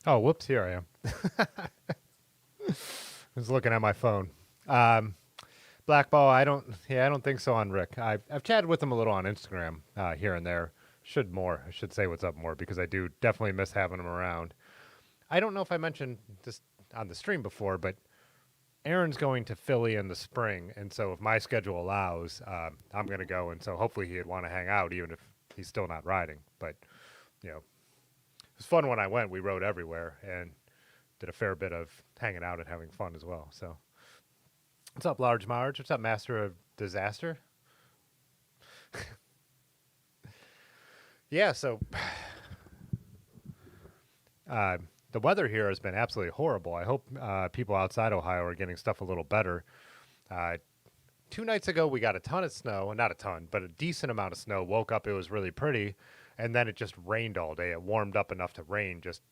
Oh, whoops! Here I am. I was looking at my phone. Um, Blackball. I don't. Yeah, I don't think so on Rick. I've chatted with him a little on Instagram here and there. Should more. I should say what's up more because I do definitely miss having him around. I don't know if I mentioned this on the stream before, but Aaron's going to Philly in the spring, and so if my schedule allows, I'm going to go, and so hopefully he'd want to hang out, even if he's still not riding. But you know, it was fun when I went. We rode everywhere and did a fair bit of hanging out and having fun as well. So, what's up, Large Marge? What's up, Master of Disaster? Yeah. So, uh, the weather here has been absolutely horrible. I hope people outside Ohio are getting stuff a little better. Uh, 2 nights ago, we got a ton of snow, not a ton, but a decent amount of snow. Woke up, it was really pretty, and then it just rained all day. It warmed up enough to rain, just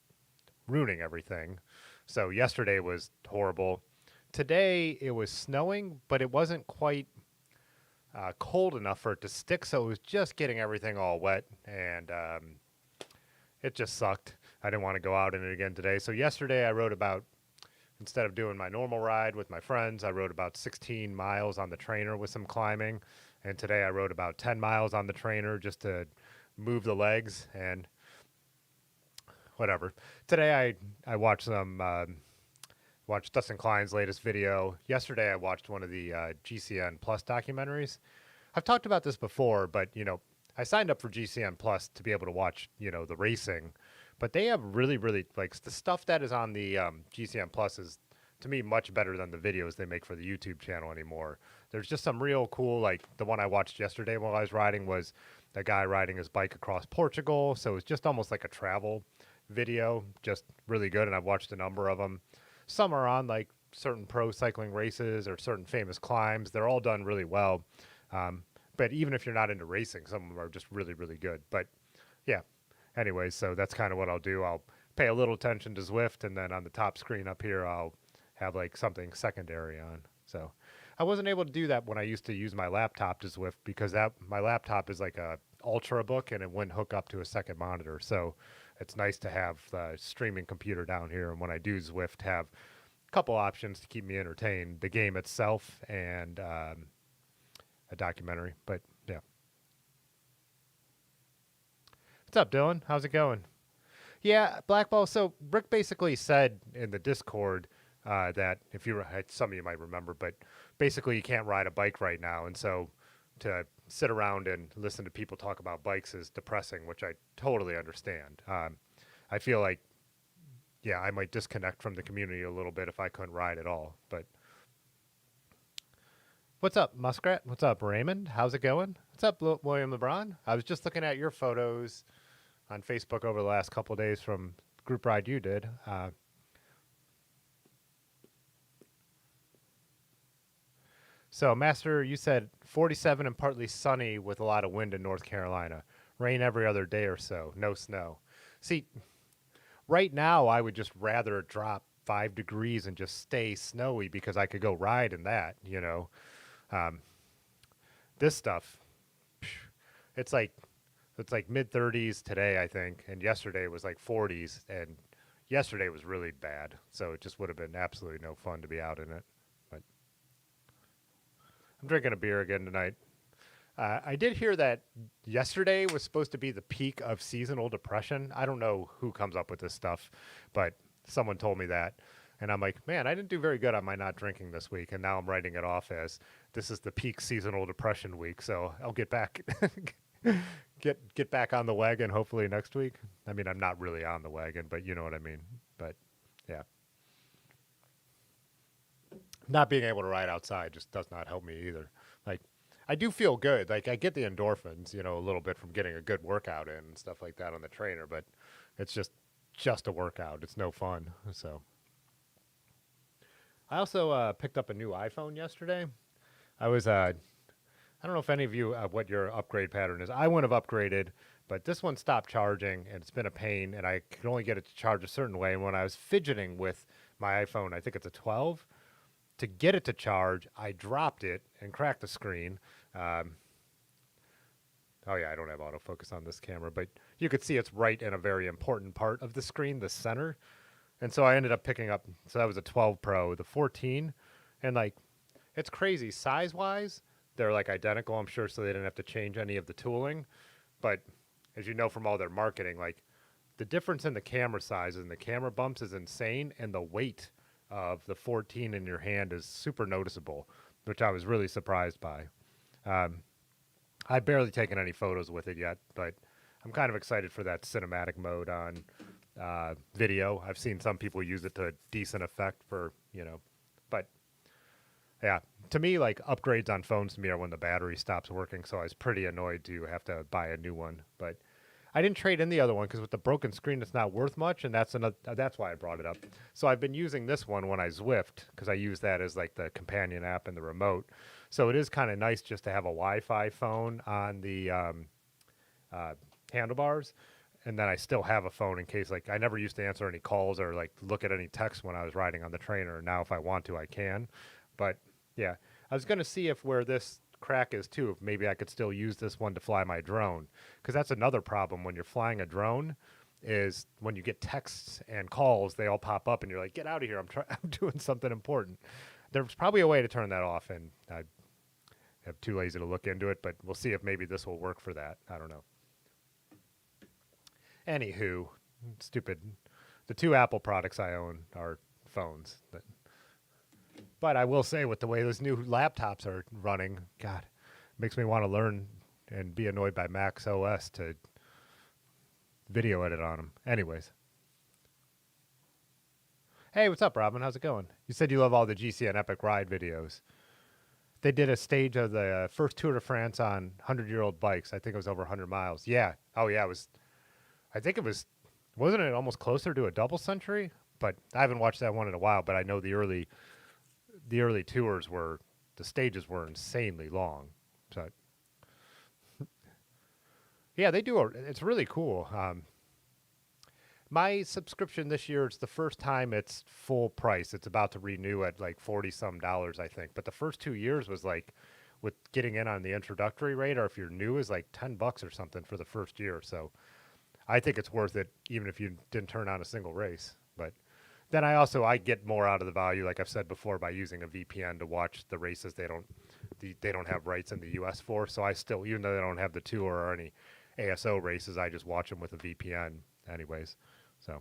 ruining everything. So yesterday was horrible. Today it was snowing, but it wasn't quite cold enough for it to stick. So it was just getting everything all wet, and it just sucked. I didn't want to go out in it again today. So yesterday I rode about, instead of doing my normal ride with my friends, I rode about 16 miles on the trainer with some climbing. And today I rode about 10 miles on the trainer just to move the legs and whatever. Today I watched some watched Dustin Klein's latest video. Yesterday I watched one of the GCN Plus documentaries. I've talked about this before, but I signed up for GCN Plus to be able to watch the racing, but they have really like the stuff that is on the GCN Plus is to me much better than the videos they make for the YouTube channel anymore. There's just some real cool, like the one I watched yesterday while I was riding was a guy riding his bike across Portugal. So it's just almost like a travel video, just really good. And I've watched a number of them. Some are on like certain pro cycling races or certain famous climbs. They're all done really well. But even if you're not into racing, some of them are just really good. But yeah, anyways, so that's kind of what I'll do. I'll pay a little attention to Zwift, and then on the top screen up here, I'll have like something secondary on. So I wasn't able to do that when I used to use my laptop to Zwift because that my laptop is like a Ultrabook and it wouldn't hook up to a second monitor. So it's nice to have the streaming computer down here, and when I do Zwift, have a couple options to keep me entertained: the game itself and a documentary. But yeah, what's up, Dylan? How's it going? Yeah, Blackball. So Rick basically said in the Discord that if you some of you might remember, but basically you can't ride a bike right now, and so to sit around and listen to people talk about bikes is depressing, which I totally understand. I feel like, yeah, I might disconnect from the community a little bit if I couldn't ride at all. But what's up, Muskrat? What's up, Raymond? How's it going? What's up, William LeBron? I was just looking at your photos on Facebook over the last couple of days from group ride you did. So, Master, you said 47 and partly sunny with a lot of wind in North Carolina. Rain every other day or so. No snow. See, right now I would just rather drop 5 degrees and just stay snowy because I could go ride in that. Um, this stuff, it's like mid 30s today, I think, and yesterday was like 40s, and yesterday was really bad. So it just would have been absolutely no fun to be out in it. But I'm drinking a beer again tonight. I did hear that yesterday was supposed to be the peak of seasonal depression. I don't know who comes up with this stuff, but someone told me that. And I'm like, man, I didn't do very good on my not drinking this week. And now I'm writing it off as this is the peak seasonal depression week. So I'll get back, get back on the wagon hopefully next week. I mean, I'm not really on the wagon, but you know what I mean. But yeah, not being able to ride outside just does not help me either. Like, I do feel good. Like I get the endorphins, a little bit from getting a good workout in and stuff like that on the trainer, but it's just a workout. It's no fun. So I also picked up a new iPhone yesterday. I was I don't know if any of you what your upgrade pattern is. I wouldn't have upgraded, but this one stopped charging and it's been a pain, and I could only get it to charge a certain way. And when I was fidgeting with my iPhone, I think it's a 12, to get it to charge, I dropped it and cracked the screen. Oh yeah, I don't have autofocus on this camera, but you could see it's right in a very important part of the screen, the center. And so I ended up picking up, so that was a 12 Pro, the 14, and like, it's crazy. Size wise, they're like identical, I'm sure, so they didn't have to change any of the tooling. But as you know from all their marketing, like, the difference in the camera sizes and the camera bumps is insane, and the weight of the 14 in your hand is super noticeable, which I was really surprised by. Um, I've barely taken any photos with it yet, but I'm kind of excited for that cinematic mode on video. I've seen some people use it to decent effect for, but yeah, to me, like upgrades on phones to me are when the battery stops working. So I was pretty annoyed to have to buy a new one, but I didn't trade in the other one because with the broken screen, it's not worth much, and that's why I brought it up. So I've been using this one when I Zwift because I use that as like the companion app and the remote. So it is kind of nice just to have a Wi-Fi phone on the handlebars, and then I still have a phone in case, like, I never used to answer any calls or like look at any texts when I was riding on the trainer. Now if I want to, I can. But yeah, I was going to see if where this crack is too, if maybe I could still use this one to fly my drone, because that's another problem when you're flying a drone is when you get texts and calls, they all pop up and you're like, get out of here, I'm doing something important. There's probably a way to turn that off, and I am too lazy to look into it, but we'll see if maybe this will work for that. I don't know. Anywho, stupid. The two Apple products I own are phones. But I will say, with the way those new laptops are running, God, it makes me want to learn and be annoyed by Mac OS to video edit on them. Anyways. Hey, what's up, Robin? How's it going? You said you love all the GCN Epic Ride videos. They did a stage of the first Tour de France on 100-year-old bikes. I think it was over 100 miles. Yeah. Oh, yeah, it was. I think it was. Wasn't it almost closer to a double century? But I haven't watched that one in a while, but I know the early tours were, the stages were insanely long. So yeah, they do. It's really cool. My subscription this year, it's the first time it's full price. It's about to renew at like 40 some dollars, I think. But the first 2 years was like, with getting in on the introductory rate, or if you're new, is like $10 or something for the first year. So I think it's worth it, even if you didn't turn on a single race. But then I get more out of the value, like I've said before, by using a VPN to watch the races they don't have rights in the U.S. for. So I still, even though they don't have the tour or any ASO races, I just watch them with a VPN anyways. So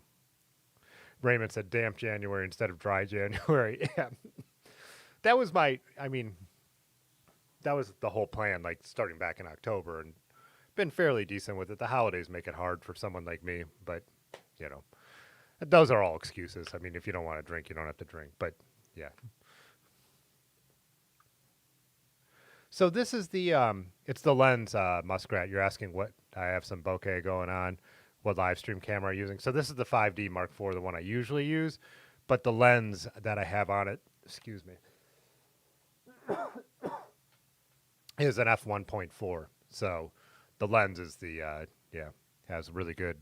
Raymond said damp January instead of dry January. Yeah. That was that was the whole plan, like starting back in October, and been fairly decent with it. The holidays make it hard for someone like me, but those are all excuses. I mean, if you don't want to drink, you don't have to drink, but yeah. So this is it's the lens, Muskrat. You're asking what, I have some bokeh going on, what live stream camera I'm using. So this is the 5D Mark IV, the one I usually use, but the lens that I have on it, excuse me, is an f1.4. So the lens is has really good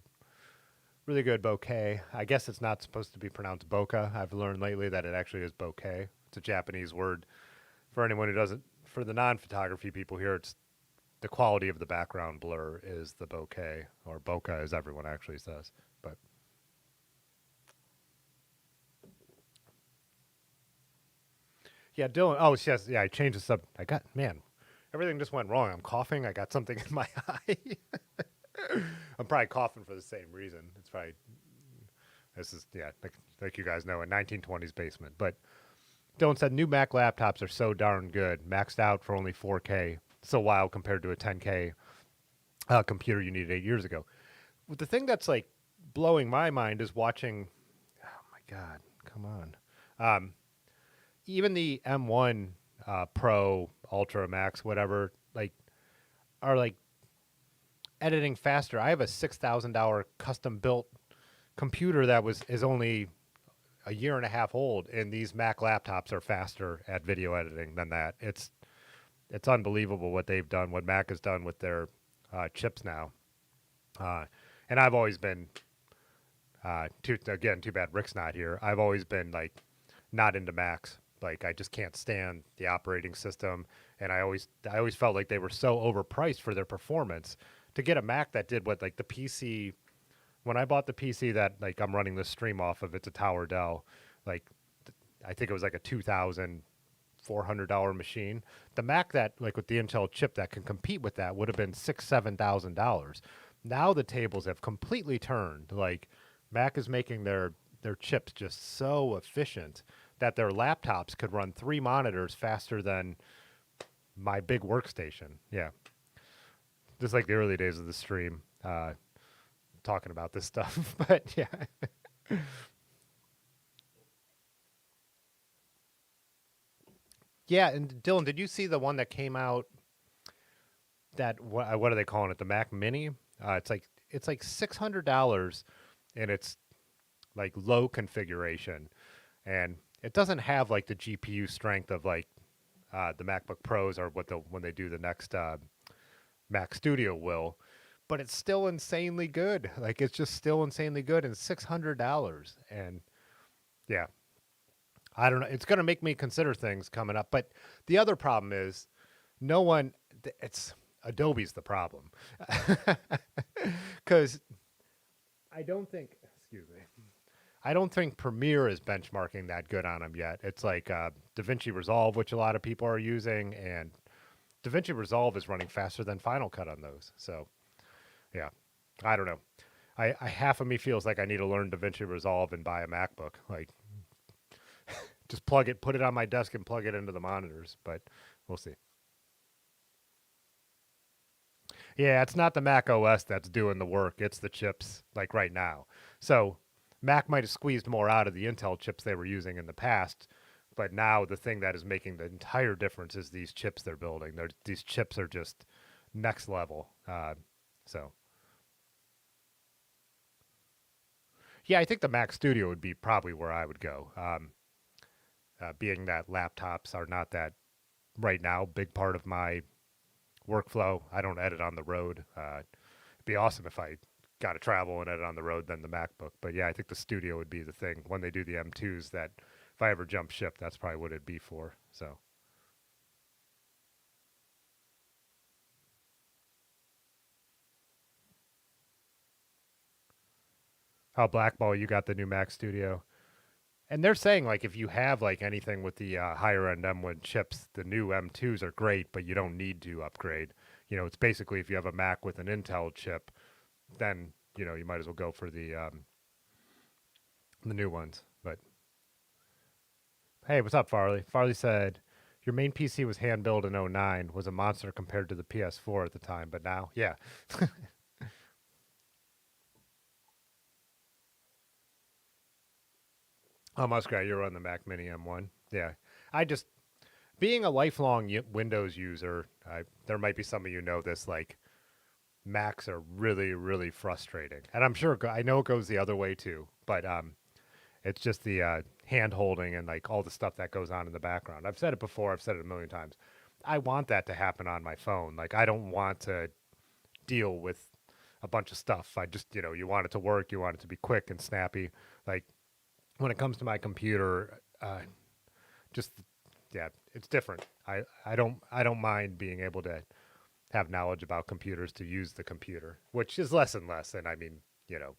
bokeh. I guess it's not supposed to be pronounced bokeh. I've learned lately that it actually is bokeh. It's a Japanese word. For anyone who doesn't, for the non-photography people here, it's the quality of the background blur is the bokeh, or bokeh as everyone actually says. But yeah, Dylan. Oh, yes, yeah. I changed the sub. Everything just went wrong. I'm coughing. I got something in my eye. I'm probably coughing for the same reason. It's probably, this is, yeah, like you guys know, a 1920s basement. But Dylan said new Mac laptops are so darn good, maxed out for only 4K. So wild compared to a 10K computer you needed 8 years ago. The thing that's like blowing my mind is watching, oh my God, come on. Even the M1 Pro, Ultra, Max, whatever, like, are like editing faster. I have a $6,000 custom built computer that is only a year and a half old, and these Mac laptops are faster at video editing than that. It's unbelievable what they've done, what Mac has done with their chips now. And I've always been, too bad Rick's not here. I've always been like not into Macs. Like, I just can't stand the operating system, and I always felt like they were so overpriced for their performance. To get a Mac that did what like the PC when I bought the PC that like I'm running this stream off of, it's a Tower Dell. Like I think it was like a $2,400 machine. The Mac that like with the Intel chip that can compete with that would have been $7,000. Now the tables have completely turned. Like Mac is making their chips just so efficient that their laptops could run 3 monitors faster than my big workstation. Yeah, just like the early days of the stream, talking about this stuff. But yeah, yeah. And Dylan, did you see the one that came out? That what are they calling it? The Mac Mini. It's like $600, and it's like low configuration, and it doesn't have like the GPU strength of like the MacBook Pros or what the when they do the next Mac Studio will, but it's still insanely good. Like it's just still insanely good, and $600. And yeah, I don't know. It's gonna make me consider things coming up. But the other problem is, no one. It's Adobe's the problem, because I don't think. Excuse me. I don't think Premiere is benchmarking that good on them yet. It's like DaVinci Resolve, which a lot of people are using, and DaVinci Resolve is running faster than Final Cut on those. So yeah, I don't know. I half of me feels like I need to learn DaVinci Resolve and buy a MacBook. Like just plug it, put it on my desk, and plug it into the monitors. But we'll see. Yeah, it's not the Mac OS that's doing the work. It's the chips, like right now. So Mac might have squeezed more out of the Intel chips they were using in the past, but now the thing that is making the entire difference is these chips they're building. These chips are just next level. So yeah, I think the Mac Studio would be probably where I would go. Being that laptops are not that right now big part of my workflow. I don't edit on the road. It'd be awesome if I got to travel and edit on the road than the MacBook. But yeah, I think the Studio would be the thing when they do the M2s. That if I ever jump ship, that's probably what it'd be for. So, how Blackball, you got the new Mac Studio, and they're saying like if you have like anything with the higher end M1 chips, the new M2s are great, but you don't need to upgrade. It's basically if you have a Mac with an Intel chip, then you might as well go for the new ones. But hey, what's up, Farley? Farley said your main PC was hand built in '09, was a monster compared to the PS4 at the time, but now, yeah. Oh, Muskrat, you're on the Mac Mini M1. Yeah. I just, being a lifelong Windows user, there might be some of you know this, like, Macs are really, really frustrating. And I'm sure, I know it goes the other way too, but it's just the hand holding and like all the stuff that goes on in the background. I've said it before, I've said it a million times. I want that to happen on my phone. Like, I don't want to deal with a bunch of stuff. I just, you want it to work, you want it to be quick and snappy. Like, when it comes to my computer, just yeah, it's different. I don't mind being able to have knowledge about computers to use the computer, which is less and less. And I mean, you know,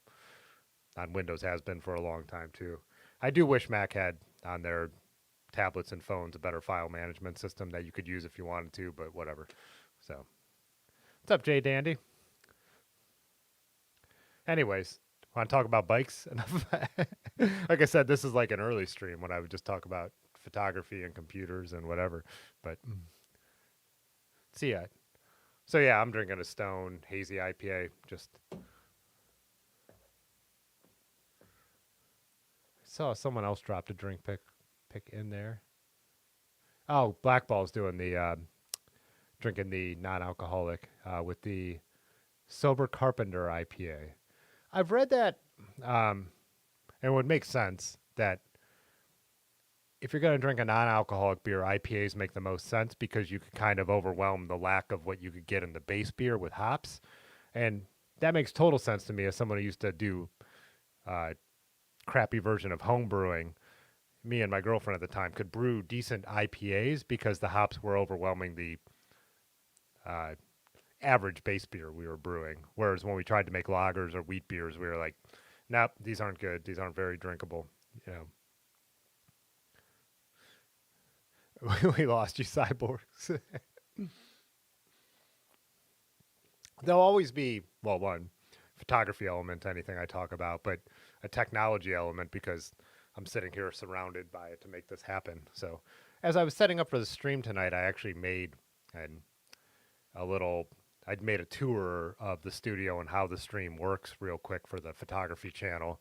on Windows has been for a long time too. I do wish Mac had on their tablets and phones a better file management system that you could use if you wanted to, but whatever. So, what's up, Jay Dandy? Anyways, want to talk about bikes? Like I said, this is like an early stream when I would just talk about photography and computers and whatever. But see ya. So yeah, I'm drinking a Stone Hazy IPA. Just saw someone else dropped a drink pick in there. Oh, Blackball's doing the drinking the non-alcoholic with the Sober Carpenter IPA. I've read that, and it would make sense that if you're going to drink a non-alcoholic beer, IPAs make the most sense because you could kind of overwhelm the lack of what you could get in the base beer with hops, and that makes total sense to me as someone who used to do crappy version of home brewing. Me and my girlfriend at the time could brew decent IPAs because the hops were overwhelming the uh, average base beer we were brewing. Whereas when we tried to make lagers or wheat beers, we were like, nope, these aren't good. These aren't very drinkable. You know, we lost you, cyborgs. There'll always be, well, one photography element to anything I talk about, but a technology element because I'm sitting here surrounded by it to make this happen. So, as I was setting up for the stream tonight, I actually made an a little. I'd made a tour of the studio and how the stream works real quick for the photography channel,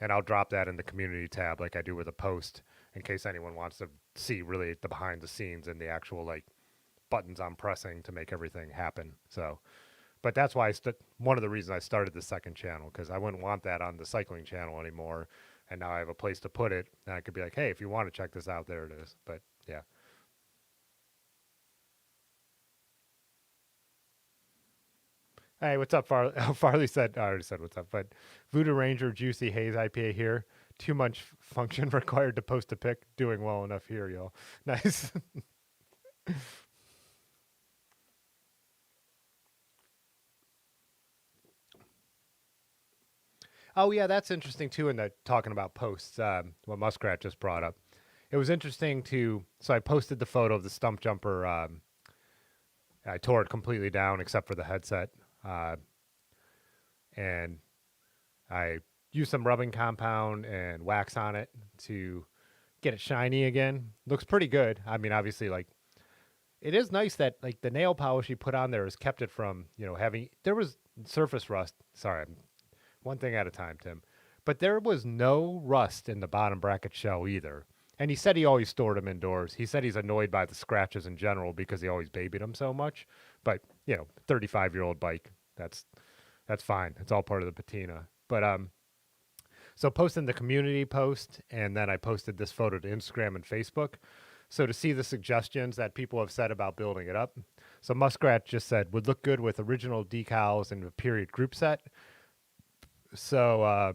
and I'll drop that in the community tab like I do with a post in case anyone wants to see really the behind the scenes and the actual like buttons I'm pressing to make everything happen. So, but that's why one of the reasons I started the second channel because I wouldn't want that on the cycling channel anymore, and now I have a place to put it, and I could be like, hey, if you want to check this out, there it is. But yeah. Hey, what's up, Farley said, I already said what's up, but Voodoo Ranger Juicy Haze IPA here. Too much function required to post a pic. Doing well enough here, y'all. Nice. Oh yeah, that's interesting too. In the talking about posts, what Muskrat just brought up, it was interesting to. So I posted the photo of the Stumpjumper. I tore it completely down except for the headset, uh, and I used some rubbing compound and wax on it to get it shiny again. Looks pretty good. I mean, obviously, like it is nice that like the nail polish you put on there has kept it from having. There was surface rust. Sorry, one thing at a time, Tim. But there was no rust in the bottom bracket shell either. And he said he always stored them indoors. He said he's annoyed by the scratches in general because he always babied them so much. But 35-year-old bike, that's fine. It's all part of the patina. But so posting the community post, and then I posted this photo to Instagram and Facebook. So to see the suggestions that people have said about building it up. So Muskrat just said would look good with original decals and a period group set. So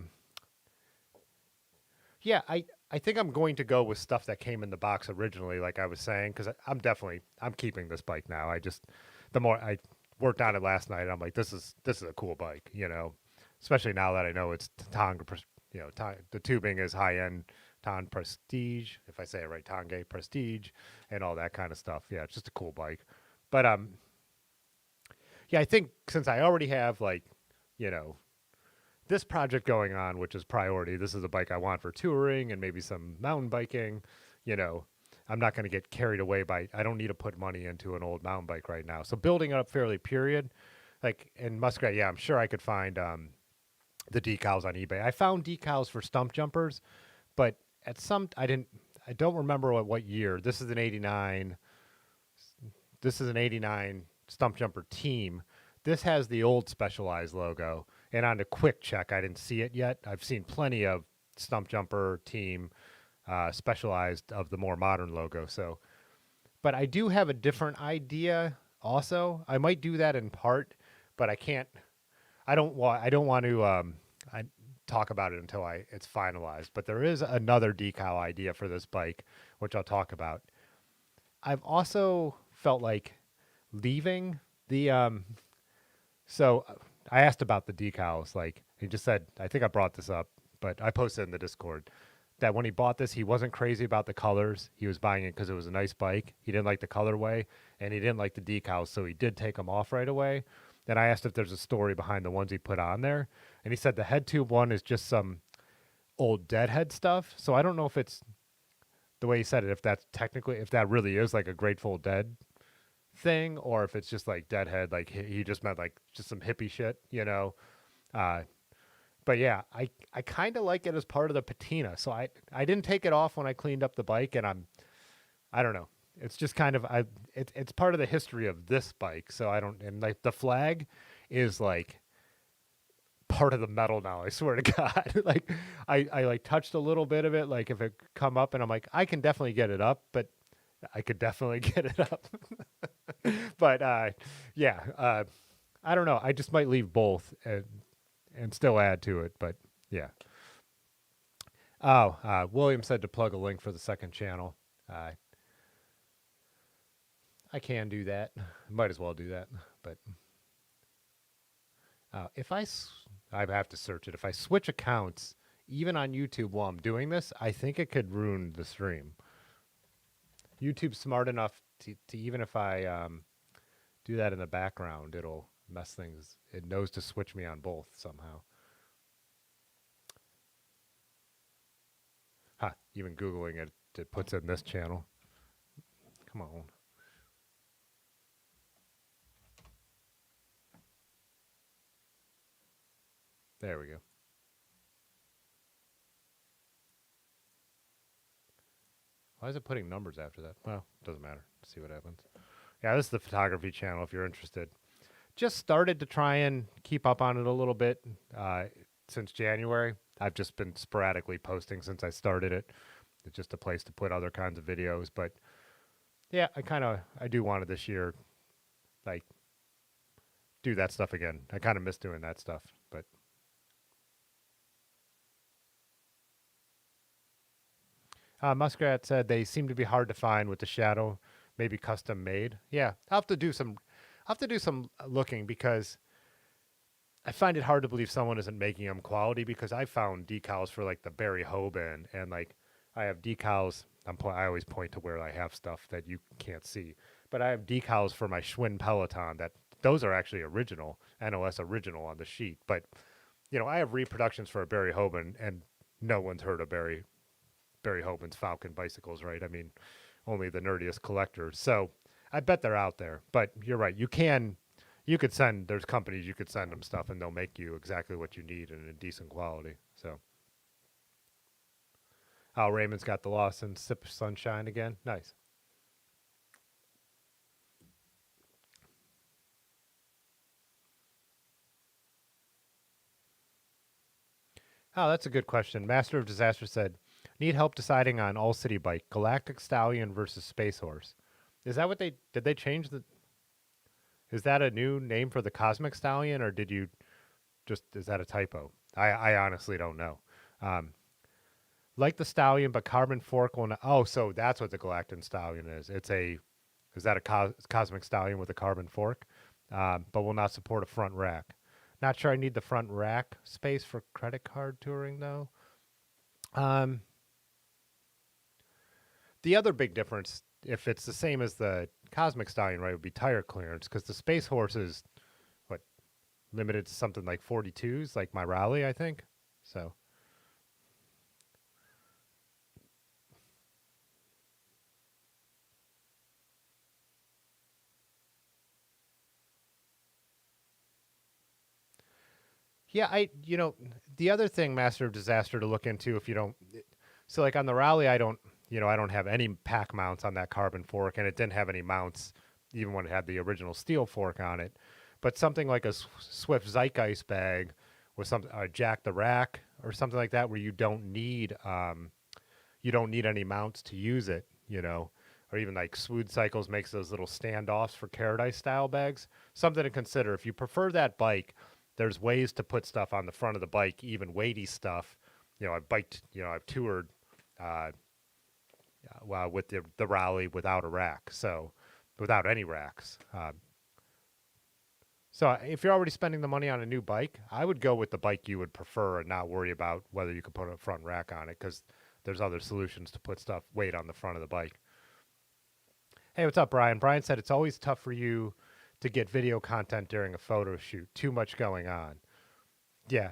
yeah, I think I'm going to go with stuff that came in the box originally, like I was saying, because I'm keeping this bike now. The more I worked on it last night, I'm like, this is a cool bike, especially now that I know it's Tong, the tubing is high end Tong Prestige, if I say it right, Tonge Prestige, and all that kind of stuff. Yeah, it's just a cool bike. But yeah, I think since I already have this project going on, which is priority. This is a bike I want for touring and maybe some mountain biking. I'm not going to get carried away by. I don't need to put money into an old mountain bike right now. So building it up fairly. Period. Like in Muskrat, yeah, I'm sure I could find the decals on eBay. I found decals for Stumpjumpers, but I don't remember what year. This is an '89. This is an '89 Stumpjumper team. This has the old Specialized logo. And on a quick check, I didn't see it yet. I've seen plenty of Stumpjumper team Specialized of the more modern logo. So, but I do have a different idea. Also, I might do that in part, but I can't. I don't want. I don't want to. I talk about it until it's finalized. But there is another decal idea for this bike, which I'll talk about. I've also felt like leaving the. So I asked about the decals. Like he just said, I think I brought this up, but I posted in the Discord that when he bought this, he wasn't crazy about the colors. He was buying it because it was a nice bike. He didn't like the colorway, and he didn't like the decals, so he did take them off right away. Then I asked if there's a story behind the ones he put on there, and he said the head tube one is just some old Deadhead stuff. So I don't know if it's the way he said it, if that really is like a Grateful Dead thing, or if it's just like Deadhead, like he just meant like just some hippie shit, but yeah, I kind of like it as part of the patina. So I didn't take it off when I cleaned up the bike, and I don't know. It's just kind of it's part of the history of this bike. So I don't, and like the flag is like part of the metal now. I swear to God. Like I like touched a little bit of it, like if it come up, and I'm like I can definitely get it up, but I could definitely get it up. But yeah, I don't know. I just might leave both and still add to it. But yeah. Oh, William said to plug a link for the second channel. I can do that. Might as well do that. But If I have to search it. If I switch accounts, even on YouTube while I'm doing this, I think it could ruin the stream. YouTube's smart enough to even if I do that in the background, it'll mess things. It knows to switch me on both somehow. Huh, even Googling it, it puts it in this channel. Come on. There we go. Why is it putting numbers after that? Well, doesn't matter. See what happens. Yeah, this is the photography channel if you're interested. Just started to try and keep up on it a little bit since January. I've just been sporadically posting since I started it. It's just a place to put other kinds of videos. But yeah, I do want to this year, like, do that stuff again. I kind of miss doing that stuff. But Muskrat said they seem to be hard to find with the shadow, maybe custom made. Yeah, I'll have to do some looking because I find it hard to believe someone isn't making them quality because I found decals for like the Barry Hoban and like I have decals. I always point to where I have stuff that you can't see, but I have decals for my Schwinn Peloton that those are actually original, NOS original on the sheet. But I have reproductions for a Barry Hoban and no one's heard of Barry Hoban's Falcon bicycles, right? I mean, only the nerdiest collectors. So I bet they're out there. But you're right. There's companies you could send them stuff and they'll make you exactly what you need in a decent quality. So, Raymond's got the loss and sip sunshine again. Nice. Oh, that's a good question. Master of Disaster said, need help deciding on all city bike, Galactic Stallion versus Space Horse. Is that what did they change is that a new name for the Cosmic Stallion or is that a typo? I honestly don't know. Um, like the Stallion, but carbon fork will not, so that's what the Galactic Stallion is. Is that a Cosmic Stallion with a carbon fork? But will not support a front rack. Not sure I need the front rack space for credit card touring though. Um, the other big difference, if it's the same as the Cosmic Stallion, right, would be tire clearance because the Space Horse is what limited to something like 42s, like my Raleigh, I think. So yeah, the other thing, Master of Disaster, to look into if you don't. So like on the Raleigh, I don't have any pack mounts on that carbon fork, and it didn't have any mounts even when it had the original steel fork on it. But something like a Swift Zeitgeist bag with some Jack the Rack or something like that, where you don't need any mounts to use it, or even like Swood Cycles makes those little standoffs for Paradise style bags. Something to consider if you prefer that bike. There's ways to put stuff on the front of the bike, even weighty stuff. I've toured with the Raleigh without a rack, so without any racks. So if you're already spending the money on a new bike, I would go with the bike you would prefer and not worry about whether you could put a front rack on it because there's other solutions to put weight on the front of the bike. Hey, what's up, Brian? Brian said it's always tough for you to get video content during a photo shoot. Too much going on. Yeah.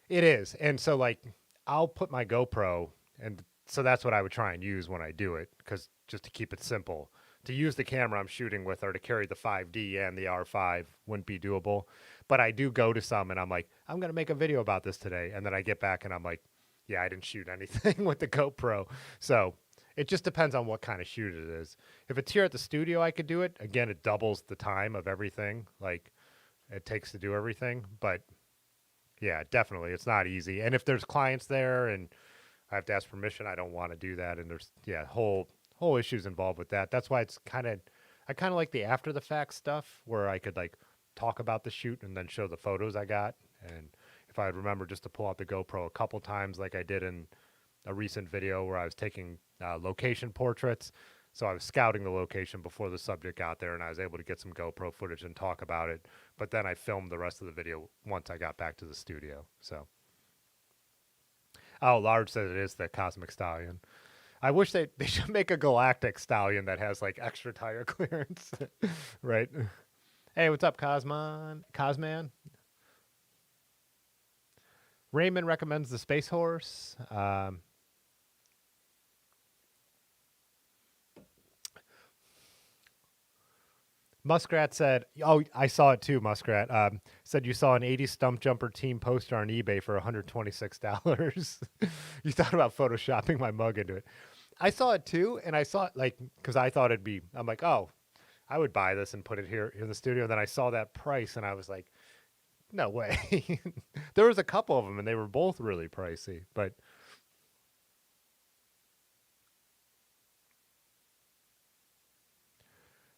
It is. And so like I'll put my GoPro and so that's what I would try and use when I do it cuz just to keep it simple. To use the camera I'm shooting with or to carry the 5D and the R5 wouldn't be doable. But I do go to some and I'm like, I'm going to make a video about this today and then I get back and I'm like, yeah, I didn't shoot anything with the GoPro. So, it just depends on what kind of shoot it is. If it's here at the studio, I could do it. Again, it doubles the time of everything. Like it takes to do everything. But yeah, definitely, it's not easy. And if there's clients there and I have to ask permission, I don't want to do that. And there's whole issues involved with that. That's why I kind of like the after the fact stuff where I could like talk about the shoot and then show the photos I got. And if I remember just to pull out the GoPro a couple times, like I did in a recent video where I was taking location portraits. So I was scouting the location before the subject got there, and I was able to get some GoPro footage and talk about it. But then I filmed the rest of the video once I got back to the studio. So, oh, Large says it is the Cosmic Stallion. I wish they should make a Galactic Stallion that has like extra tire clearance, right? Hey, what's up, Cosman? Raymond recommends the Space Horse. Muskrat said, "Oh, I saw it too." Muskrat said you saw an '80s Stumpjumper team poster on eBay for $126. You thought about photoshopping my mug into it. I saw it too, and I saw it like because I thought it'd be. I'm like, oh, I would buy this and put it here in the studio. And then I saw that price, and I was like, no way. There was a couple of them, and they were both really pricey, but.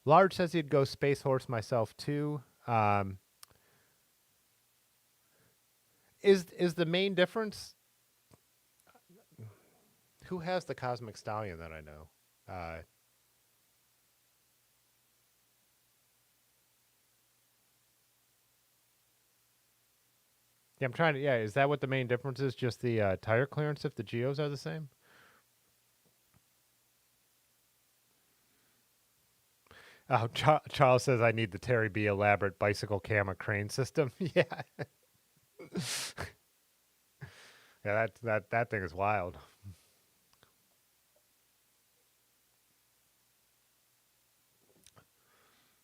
Large says he'd go Space Horse myself too. Is the main difference? Who has the Cosmic Stallion that I know? Yeah, I'm trying to. Yeah, is that what the main difference is? Just the tire clearance if the geos are the same? Oh, Charles says I need the Terry B elaborate bicycle camera crane system. Yeah, yeah, that thing is wild.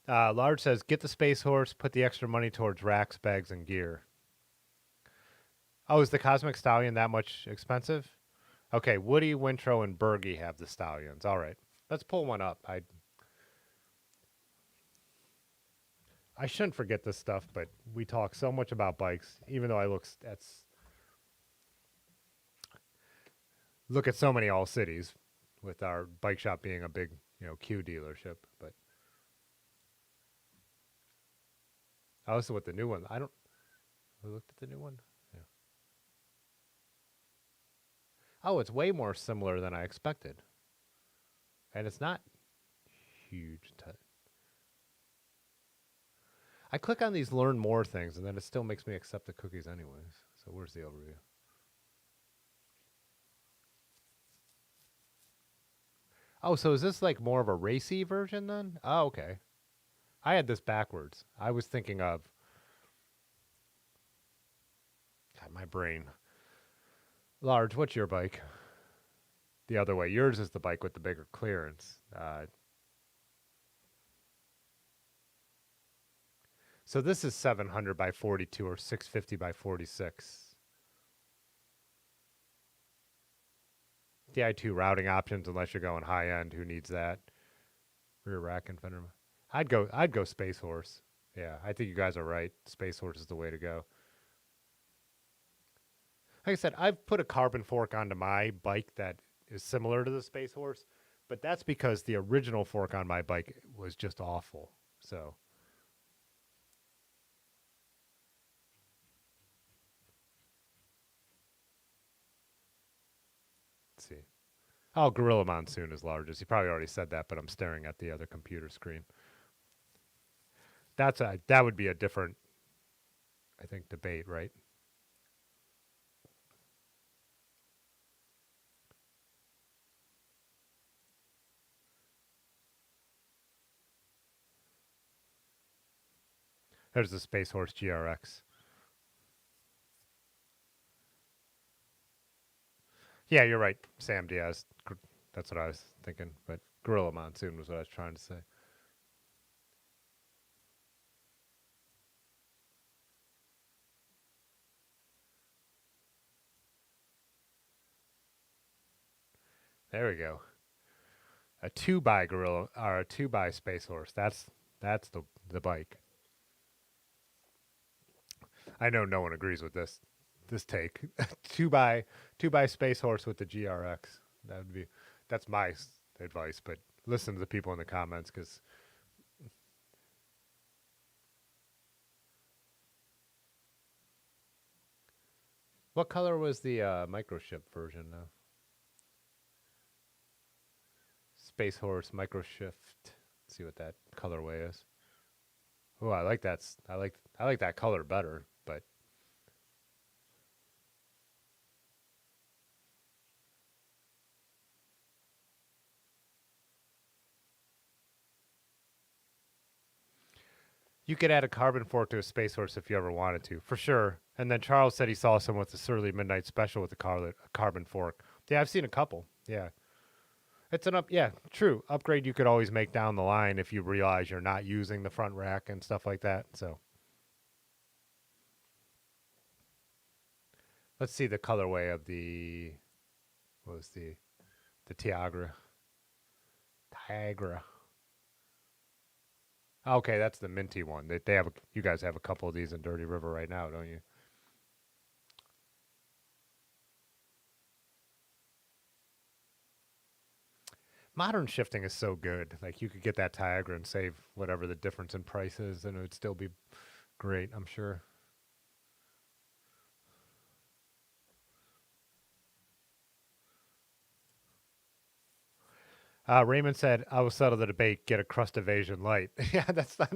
Large says get the Space Horse, put the extra money towards racks, bags, and gear. Oh, is the Cosmic Stallion that much expensive? Okay, Woody, Wintro, and Bergie have the Stallions. All right, let's pull one up. I shouldn't forget this stuff, but we talk so much about bikes, even though I look at so many all cities, with our bike shop being a big, Q dealership. But I also with the new one. We looked at the new one. Yeah. Oh, it's way more similar than I expected, and it's not huge. I click on these learn more things, and then it still makes me accept the cookies anyways. So where's the overview? Oh, so is this like more of a racy version then? Oh, okay. I had this backwards. I was thinking of God, my brain. Large, what's your bike? The other way. Yours is the bike with the bigger clearance. So this is 700 by 42 or 650 by 46. DI2 routing options, unless you're going high end. Who needs that? Rear rack and fender. I'd go Space Horse. Yeah, I think you guys are right. Space Horse is the way to go. Like I said, I've put a carbon fork onto my bike that is similar to the Space Horse, but that's because the original fork on my bike was just awful. So, let's see. Oh, Gorilla Monsoon is largest. He probably already said that, but I'm staring at the other computer screen. That would be a different, I think, debate, right? There's the Space Horse GRX. Yeah, you're right, Sam Diaz. That's what I was thinking, but Gorilla Monsoon was what I was trying to say. There we go. A 2x Gorilla or a 2x Space Horse. That's the bike. I know no one agrees with this take. 2x Space Horse with the GRX. That's my advice, but listen to the people in the comments because what color was the microchip version now? Space Horse Micro Shift. Let's see what that colorway is. Oh, I like that. I like that color better, but you could add a carbon fork to a Space Horse if you ever wanted to, for sure. And then Charles said he saw some with the Surly Midnight Special with a carbon fork. Yeah, I've seen a couple. Yeah. It's an yeah, true. Upgrade you could always make down the line if you realize you're not using the front rack and stuff like that. So let's see the colorway of what was the Tiagra. Tiagra. Okay, that's the minty one. They have you guys have a couple of these in Dirty River right now, don't you? Modern shifting is so good. Like you could get that Tiagra and save whatever the difference in price is, and it would still be great, I'm sure. Raymond said, "I will settle the debate. Get a crust evasion light." Yeah, that's not.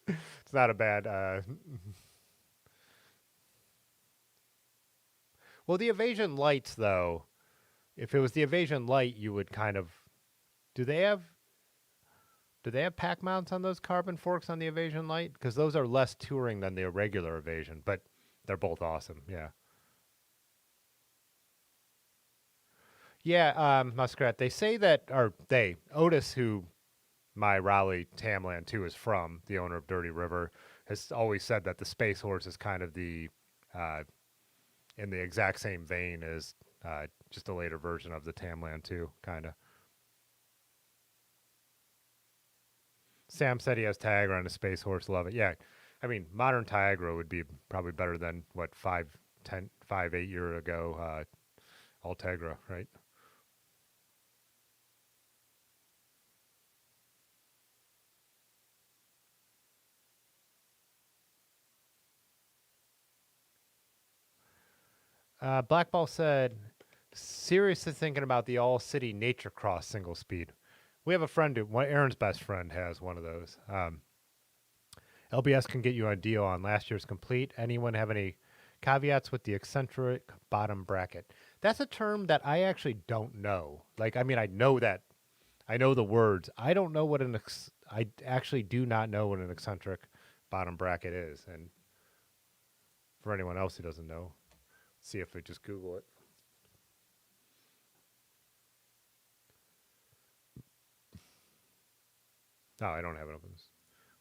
It's not a bad. Well, the evasion lights, though, if it was the evasion light, you would kind of. Do they have? Do they have pack mounts on those carbon forks on the evasion light? Because those are less touring than the regular evasion, but they're both awesome. Yeah. Yeah, Muskrat. They say that, or Otis, who my Raleigh Tamland 2 is from, the owner of Dirty River, has always said that the Space Horse is kind of uh, in the exact same vein as just a later version of the Tamland 2, kind of. Sam said he has Tiagra on a Space Horse. Love it. Yeah, I mean, modern Tiagra would be probably better than what 8 year ago Altegra, right? Blackball said, seriously thinking about the All City Nature Cross single speed. We have a friend Aaron's best friend has one of those. LBS can get you a deal on last year's complete. Anyone have any caveats with the eccentric bottom bracket? That's a term that I actually don't know. Like, I mean, I know that. I know the words. I don't know what I actually do not know what an eccentric bottom bracket is. And for anyone else who doesn't know, see if we just Google it. No, I don't have it open. Let's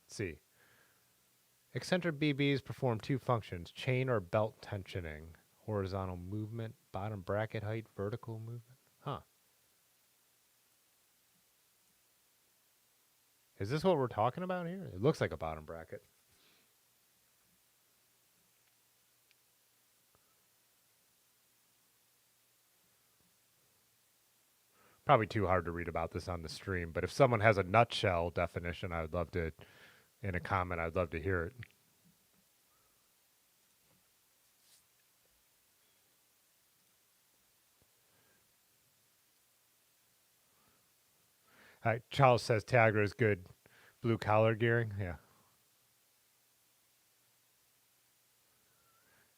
see. Eccentric BBs perform two functions, chain or belt tensioning, horizontal movement, bottom bracket height, vertical movement. Huh. Is this what we're talking about here? It looks like a bottom bracket. Probably too hard to read about this on the stream, but if someone has a nutshell definition, I would love to, in a comment, I'd love to hear it. Charles says Tiagra is good blue collar gearing. Yeah.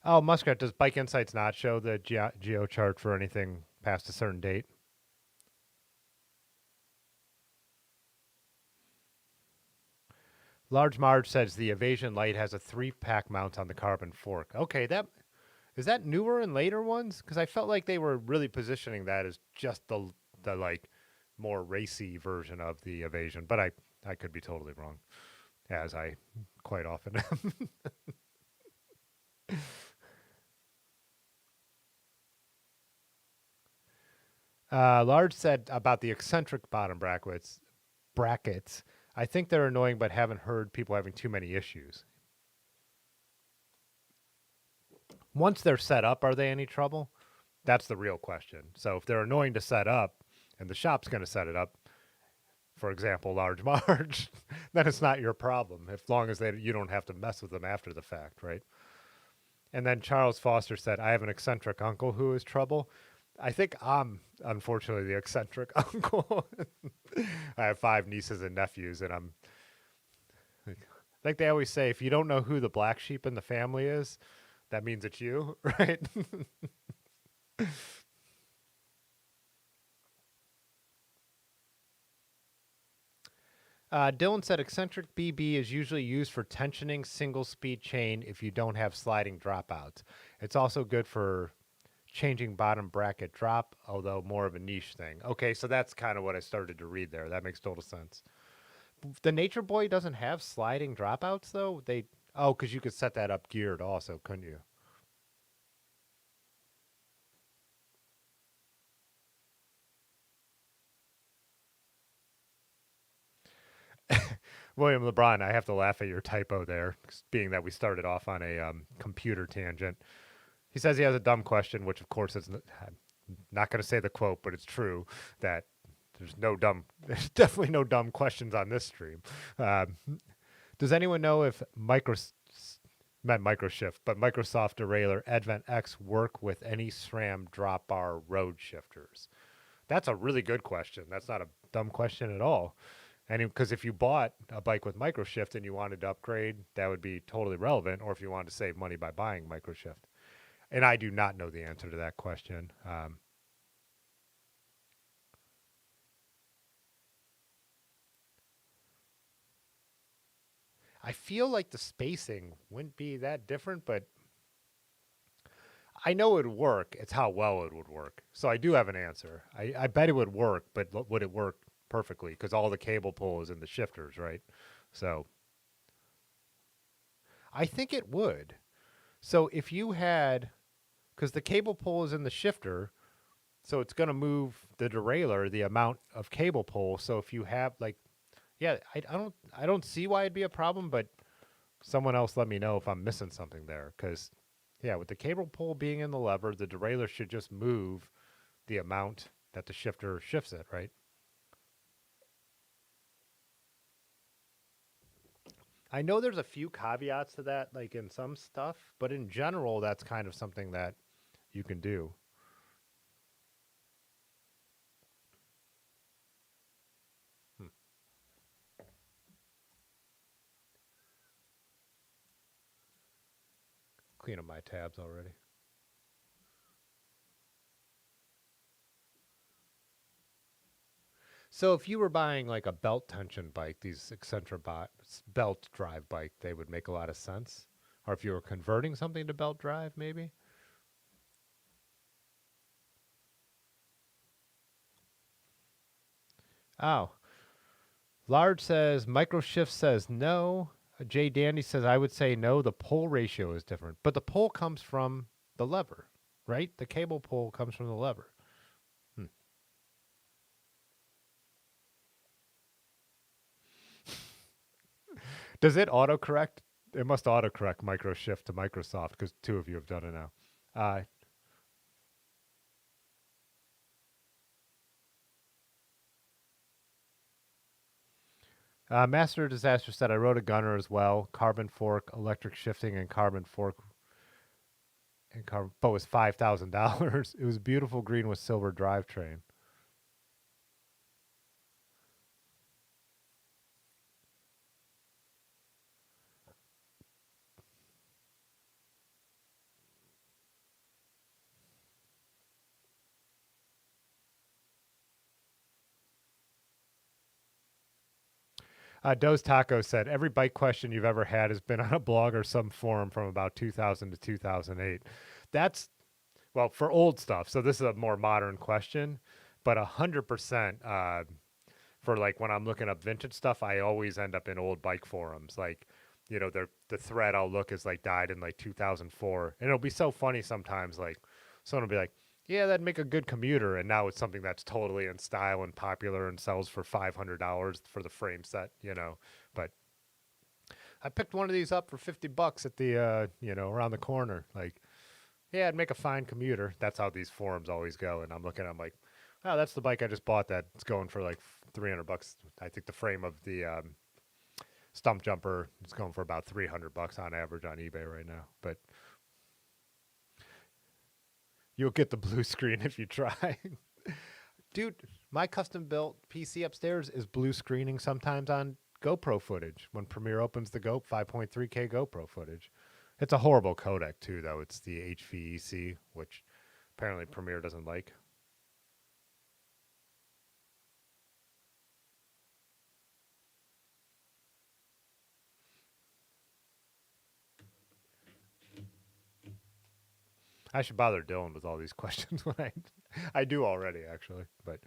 Oh, Muskrat, does Bike Insights not show the geo chart for anything past a certain date? Large Marge says the Evasion Light has a 3-pack mount on the carbon fork. Okay, that is that newer and later ones? Because I felt like they were really positioning that as just the like more racy version of the Evasion, but I could be totally wrong, as I quite often am. Large said about the eccentric bottom brackets. I think they're annoying, but haven't heard people having too many issues. Once they're set up, are they any trouble? That's the real question. So if they're annoying to set up, and the shop's going to set it up, for example, Large Marge, then it's not your problem, as long as you don't have to mess with them after the fact, right? And then Charles Foster said, I have an eccentric uncle who is trouble. I think I'm unfortunately the eccentric uncle. I have five nieces and nephews, and I'm like they always say, if you don't know who the black sheep in the family is, that means it's you, right? Dylan said eccentric BB is usually used for tensioning single speed chain if you don't have sliding dropouts. It's also good for changing bottom bracket drop, although more of a niche thing. Okay, so that's kind of what I started to read there. That makes total sense. The Nature Boy doesn't have sliding dropouts though. Because you could set that up geared also, couldn't you? William LeBron, I have to laugh at your typo there, being that we started off on a computer tangent. He says he has a dumb question, which of course is I'm not going to say the quote, but it's true that there's definitely no dumb questions on this stream. Um, does anyone know if meant Microshift, but Microsoft Derailleur Advent X work with any SRAM drop bar road shifters? That's a really good question. That's not a dumb question at all. And because if you bought a bike with Microshift and you wanted to upgrade, that would be totally relevant. Or if you wanted to save money by buying Microshift, and I do not know the answer to that question. I feel like the spacing wouldn't be that different, but I know it would work. It's how well it would work. So I do have an answer. I bet it would work, but would it work perfectly? Because all the cable pull is in the shifters, right? So I think it would. So if you had, because the cable pull is in the shifter, so it's going to move the derailleur the amount of cable pull. So if you have like, yeah, I don't see why it'd be a problem, but someone else let me know if I'm missing something there. Because yeah, with the cable pull being in the lever, the derailleur should just move the amount that the shifter shifts it, right? I know there's a few caveats to that, like in some stuff, but in general, that's kind of something that you can do. Hmm. Clean up my tabs already. So if you were buying like a belt tension bike, these eccentric belt drive bike, they would make a lot of sense. Or if you were converting something to belt drive, maybe. Oh, Large says microshift says no. Jay Dandy says I would say no. The pull ratio is different, but the pull comes from the lever, right? The cable pull comes from the lever. Hmm. Does it autocorrect? It must autocorrect microshift to Microsoft because two of you have done it now. Uh, Master Disaster said I wrote a gunner as well. Carbon fork, electric shifting, and carbon fork and carbon, but was $5,000. It was beautiful green with silver drivetrain. Doze Taco said every bike question you've ever had has been on a blog or some forum from about 2000 to 2008. That's well for old stuff. So this is a more modern question, but 100% for like when I'm looking up vintage stuff, I always end up in old bike forums. Like, the thread I'll look is like died in like 2004, and it'll be so funny sometimes. Like, someone will be like, "Yeah, that'd make a good commuter," and now it's something that's totally in style and popular and sells for $500 for the frame set. But I picked one of these up for $50 at the around the corner. Like, yeah, it'd make a fine commuter. That's how these forums always go. And I'm looking, I'm like, oh, that's the bike I just bought. That's going for like $300. I think the frame of the Stumpjumper is going for about $300 on average on eBay right now. But You'll get the blue screen if you try. Dude, my custom built PC upstairs is blue screening sometimes on GoPro footage when Premiere opens the 5.3K GoPro footage. It's a horrible codec too, though. It's the HVEC, which apparently Premiere doesn't like. I should bother Dylan with all these questions when I do already actually, but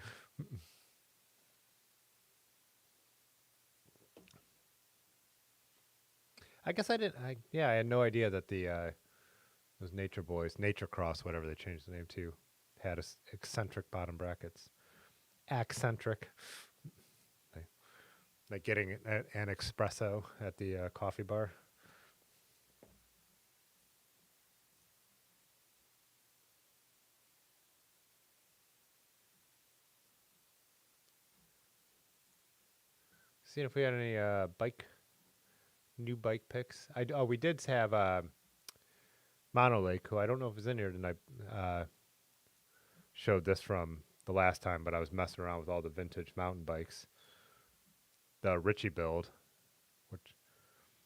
I guess I didn't. I had no idea that those Nature Boys, Nature Cross, whatever they changed the name to, had eccentric bottom brackets. Accentric, like, like getting an espresso at the coffee bar. Seeing if we had any new bike picks. We did have Mono Lake, who I don't know if was in here tonight. Showed this from the last time, but I was messing around with all the vintage mountain bikes. The Richie build, which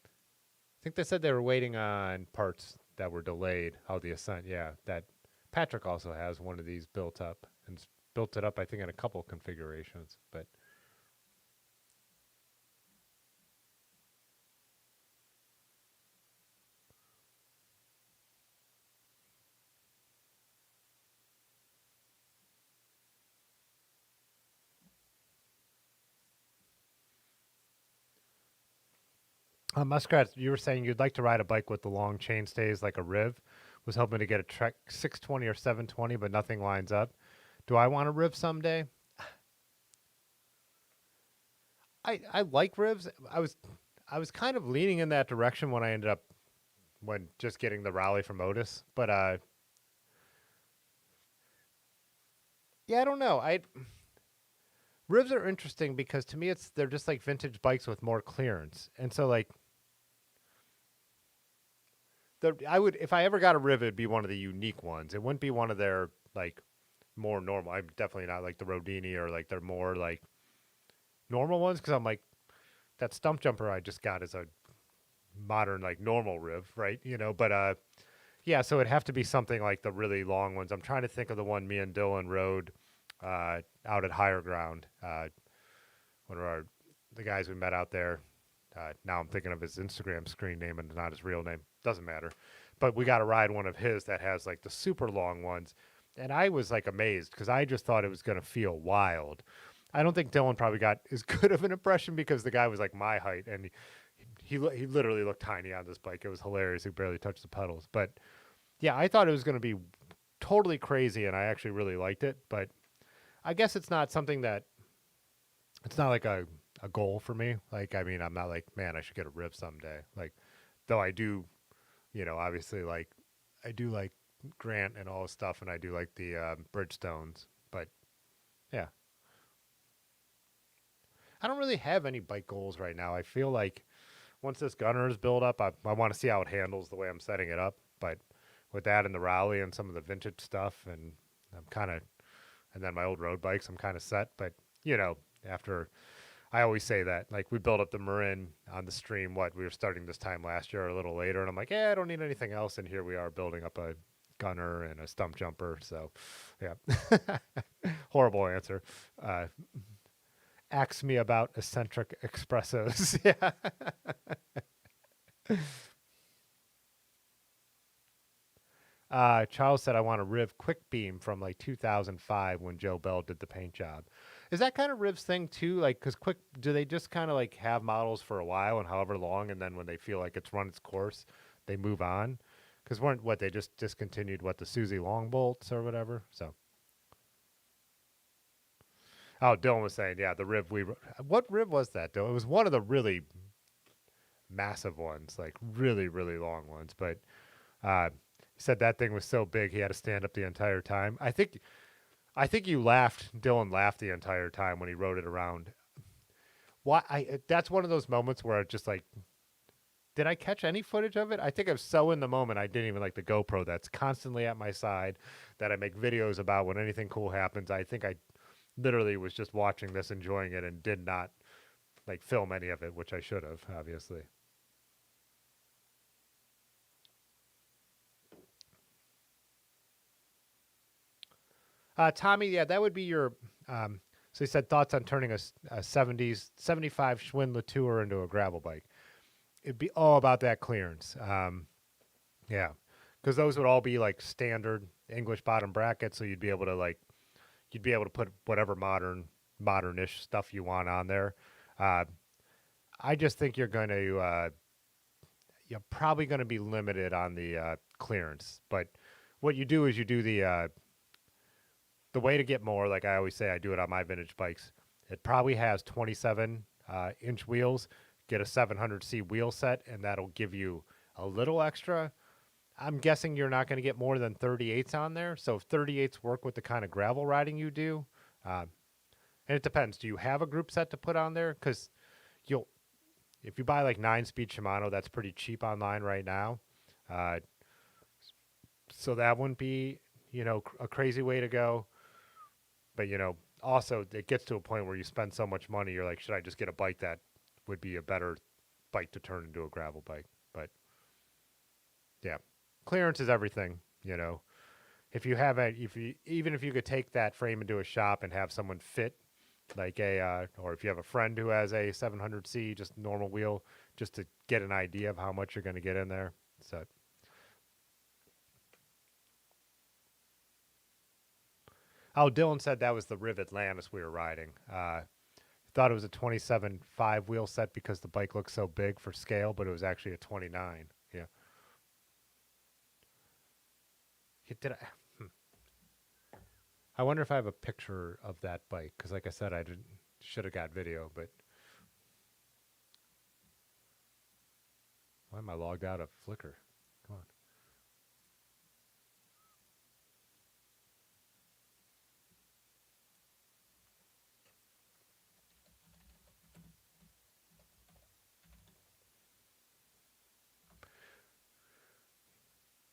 I think they said they were waiting on parts that were delayed. How the Ascent, yeah, that Patrick also has one of these built up and built it up, I think, in a couple configurations, but. Muskrat, you were saying you'd like to ride a bike with the long chain stays like a Riv. Was hoping to get a Trek 620 or 720, but nothing lines up. Do I want a Riv someday? I like Rivs. I was kind of leaning in that direction when I ended up when just getting the rally from Otis, but yeah, I don't know. I Rivs are interesting because to me they're just like vintage bikes with more clearance, and so like I would, if I ever got a Riv, it'd be one of the unique ones. It wouldn't be one of their like more normal. I'm definitely not like the Rodini or like their more like normal ones because I'm like that Stumpjumper I just got is a modern like normal Riv, right? But yeah, so it'd have to be something like the really long ones. I'm trying to think of the one me and Dylan rode out at Higher Ground. One of the guys we met out there. Now I'm thinking of his Instagram screen name and not his real name. Doesn't matter. But we got to ride one of his that has like the super long ones. And I was like amazed because I just thought it was going to feel wild. I don't think Dylan probably got as good of an impression because the guy was like my height and he literally looked tiny on this bike. It was hilarious. He barely touched the pedals. But yeah, I thought it was going to be totally crazy and I actually really liked it. But I guess it's not something that, it's not like a goal for me. Like, I mean, I'm not like, man, I should get a Riv someday. Like, though I do, obviously like, I do like Grant and all his stuff, and I do like the Bridgestones. But yeah, I don't really have any bike goals right now. I feel like once this gunner is built up, I want to see how it handles the way I'm setting it up. But with that and the rally and some of the vintage stuff, and I'm kind of, and then my old road bikes, I'm kind of set. But after I always say that, like we built up the Marin on the stream. We were starting this time last year or a little later, and I'm like, yeah, I don't need anything else. And here we are building up a gunner and a Stumpjumper. So, yeah, horrible answer. Ask me about eccentric espressos. Yeah. Charles said I want a Riv Quick Beam from like 2005 when Joe Bell did the paint job. Is that kind of Riv's thing too? Like, because do they just kind of like have models for a while and however long, and then when they feel like it's run its course, they move on? Because they just discontinued the Susie Long bolts or whatever? So, oh, Dylan was saying, yeah, the Riv what Riv was that though? It was one of the really massive ones, like really, really long ones, but he said that thing was so big he had to stand up the entire time. I think you laughed. Dylan laughed the entire time when he rode it around. Why? That's one of those moments where it just like did I catch any footage of it? I think I'm so in the moment I didn't even like the GoPro that's constantly at my side that I make videos about when anything cool happens. I think I literally was just watching this, enjoying it, and did not like film any of it, which I should have, obviously. Tommy, yeah, that would be your. So he said thoughts on turning a 70s 75 Schwinn Latour into a gravel bike. It'd be all about that clearance. Yeah, because those would all be like standard English bottom brackets, so you'd be able to put whatever modernish stuff you want on there. Uh, I just think you're probably going to be limited on the clearance. But what you do is you do the way to get more. Like I always say, I do it on my vintage bikes. It probably has 27 inch wheels. Get a 700C wheel set, and that'll give you a little extra. I'm guessing you're not going to get more than 38s on there. So if 38s work with the kind of gravel riding you do, uh, and it depends. Do you have a group set to put on there? Because you'll if you buy like 9-speed Shimano, that's pretty cheap online right now. Uh, so that wouldn't be a crazy way to go. But also it gets to a point where you spend so much money, you're like, should I just get a bike that would be a better bike to turn into a gravel bike? But yeah, clearance is everything. If you have even if you could take that frame into a shop and have someone fit like or if you have a friend who has a 700C, just normal wheel, just to get an idea of how much you're going to get in there. So, oh, Dylan said that was the Riv Atlantis we were riding. Thought it was a 27.5 wheel set because the bike looked so big for scale, but it was actually a 29. Yeah. Did I? I wonder if I have a picture of that bike because, like I said, I should have got video, but why am I logged out of Flickr? Come on.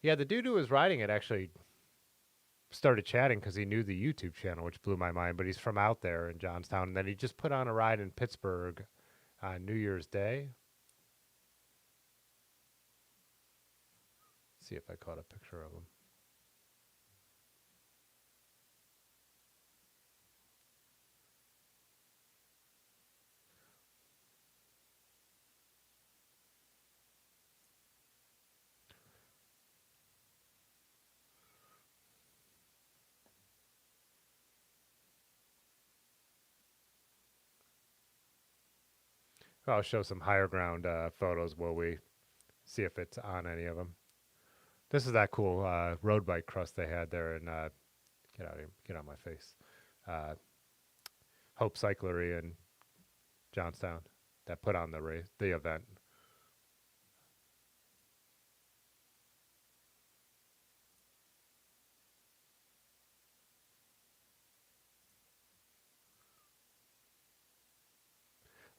Yeah, the dude who was riding it actually started chatting because he knew the YouTube channel, which blew my mind. But he's from out there in Johnstown, and then he just put on a ride in Pittsburgh on New Year's Day. Let's see if I caught a picture of him. I'll show some higher ground photos while we see if it's on any of them. This is that cool road bike crust they had there in get out of my face. Hope Cyclery in Johnstown that put on the event.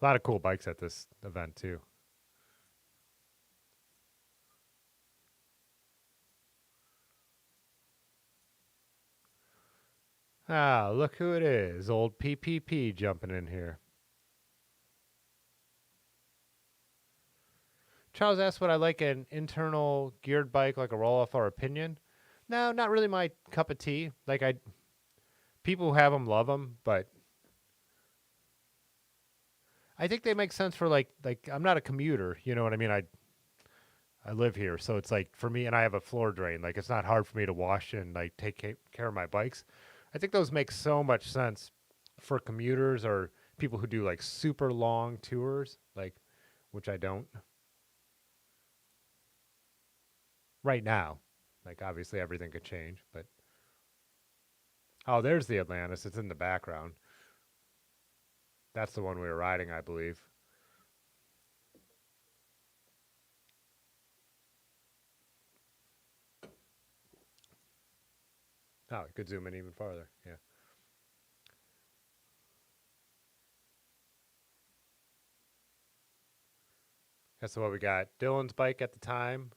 A lot of cool bikes at this event too. Ah, look who it is. Old PPP jumping in here. Charles asked would I like an internal geared bike like a roll-off or a pinion. No, not really my cup of tea. People who have them love them, but I think they make sense for like I'm not a commuter, you know what I mean? I live here, so it's like for me, and I have a floor drain. Like it's not hard for me to wash and like take care of my bikes. I think those make so much sense for commuters or people who do like super long tours, like which I don't right now. Like obviously everything could change, but oh, there's the Atlantis. It's in the background. That's the one we were riding, I believe. Oh, it could zoom in even farther. Yeah. That's what we got. Dylan's bike at the time.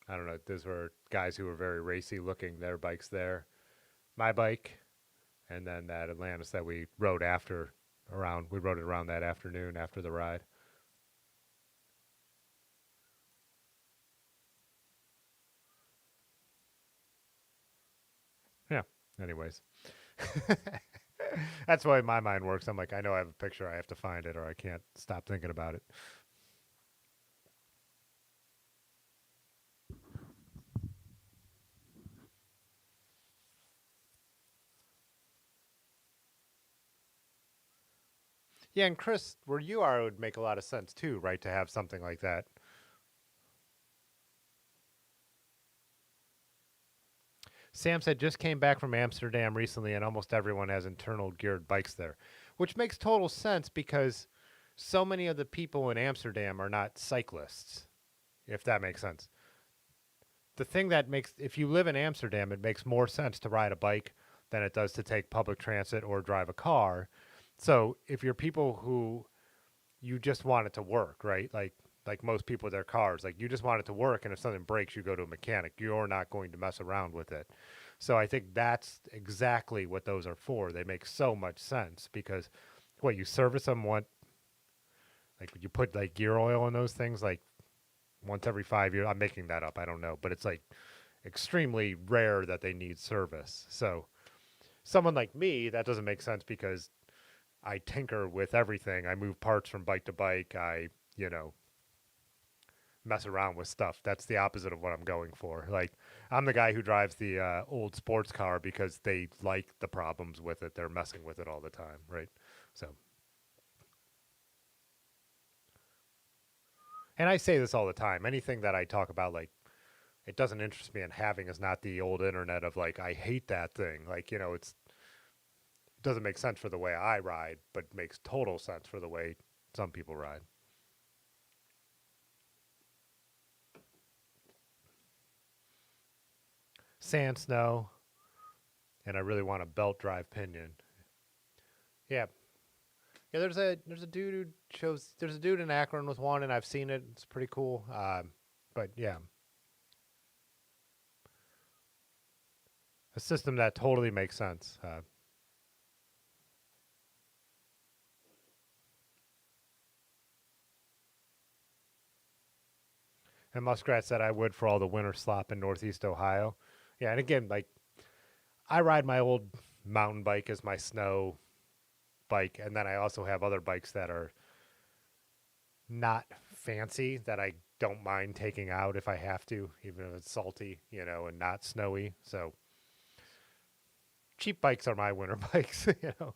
I don't know. Those were guys who were very racy looking. Their bikes there. My bike, and then that Atlantis that we rode after around. We rode it around that afternoon after the ride. Yeah. Anyways, that's the way my mind works. I'm like, I know I have a picture. I have to find it, or I can't stop thinking about it. Yeah, and Chris, where you are, it would make a lot of sense too, right? To have something like that. Sam said just came back from Amsterdam recently, and almost everyone has internal geared bikes there, which makes total sense because so many of the people in Amsterdam are not cyclists, if that makes sense. The thing that makes, if you live in Amsterdam, it makes more sense to ride a bike than it does to take public transit or drive a car. So if you're people who you just want it to work, right? Like most people with their cars, like you just want it to work, and if something breaks, you go to a mechanic. You're not going to mess around with it. So I think that's exactly what those are for. They make so much sense because what you service them, what like you put like gear oil in those things like once every 5 years. I'm making that up. I don't know, but it's like extremely rare that they need service. So someone like me, that doesn't make sense because I tinker with everything. I move parts from bike to bike. I, you know, mess around with stuff. That's the opposite of what I'm going for. Like, I'm the guy who drives the old sports car because they like the problems with it. They're messing with it all the time, right? So, and I say this all the time. Anything that I talk about, like, it doesn't interest me in having is not the old internet of like, I hate that thing. Like, you know, it doesn't make sense for the way I ride, but makes total sense for the way some people ride. Sand, snow, and I really want a belt drive pinion. Yeah, yeah, there's a dude who shows there's a dude in Akron with one, and I've seen it. It's pretty cool. But yeah, a system that totally makes sense. And Muskrat said I would for all the winter slop in Northeast Ohio. Yeah, and again, like I ride my old mountain bike as my snow bike, and then I also have other bikes that are not fancy that I don't mind taking out if I have to, even if it's salty, you know, and not snowy. So cheap bikes are my winter bikes, you know.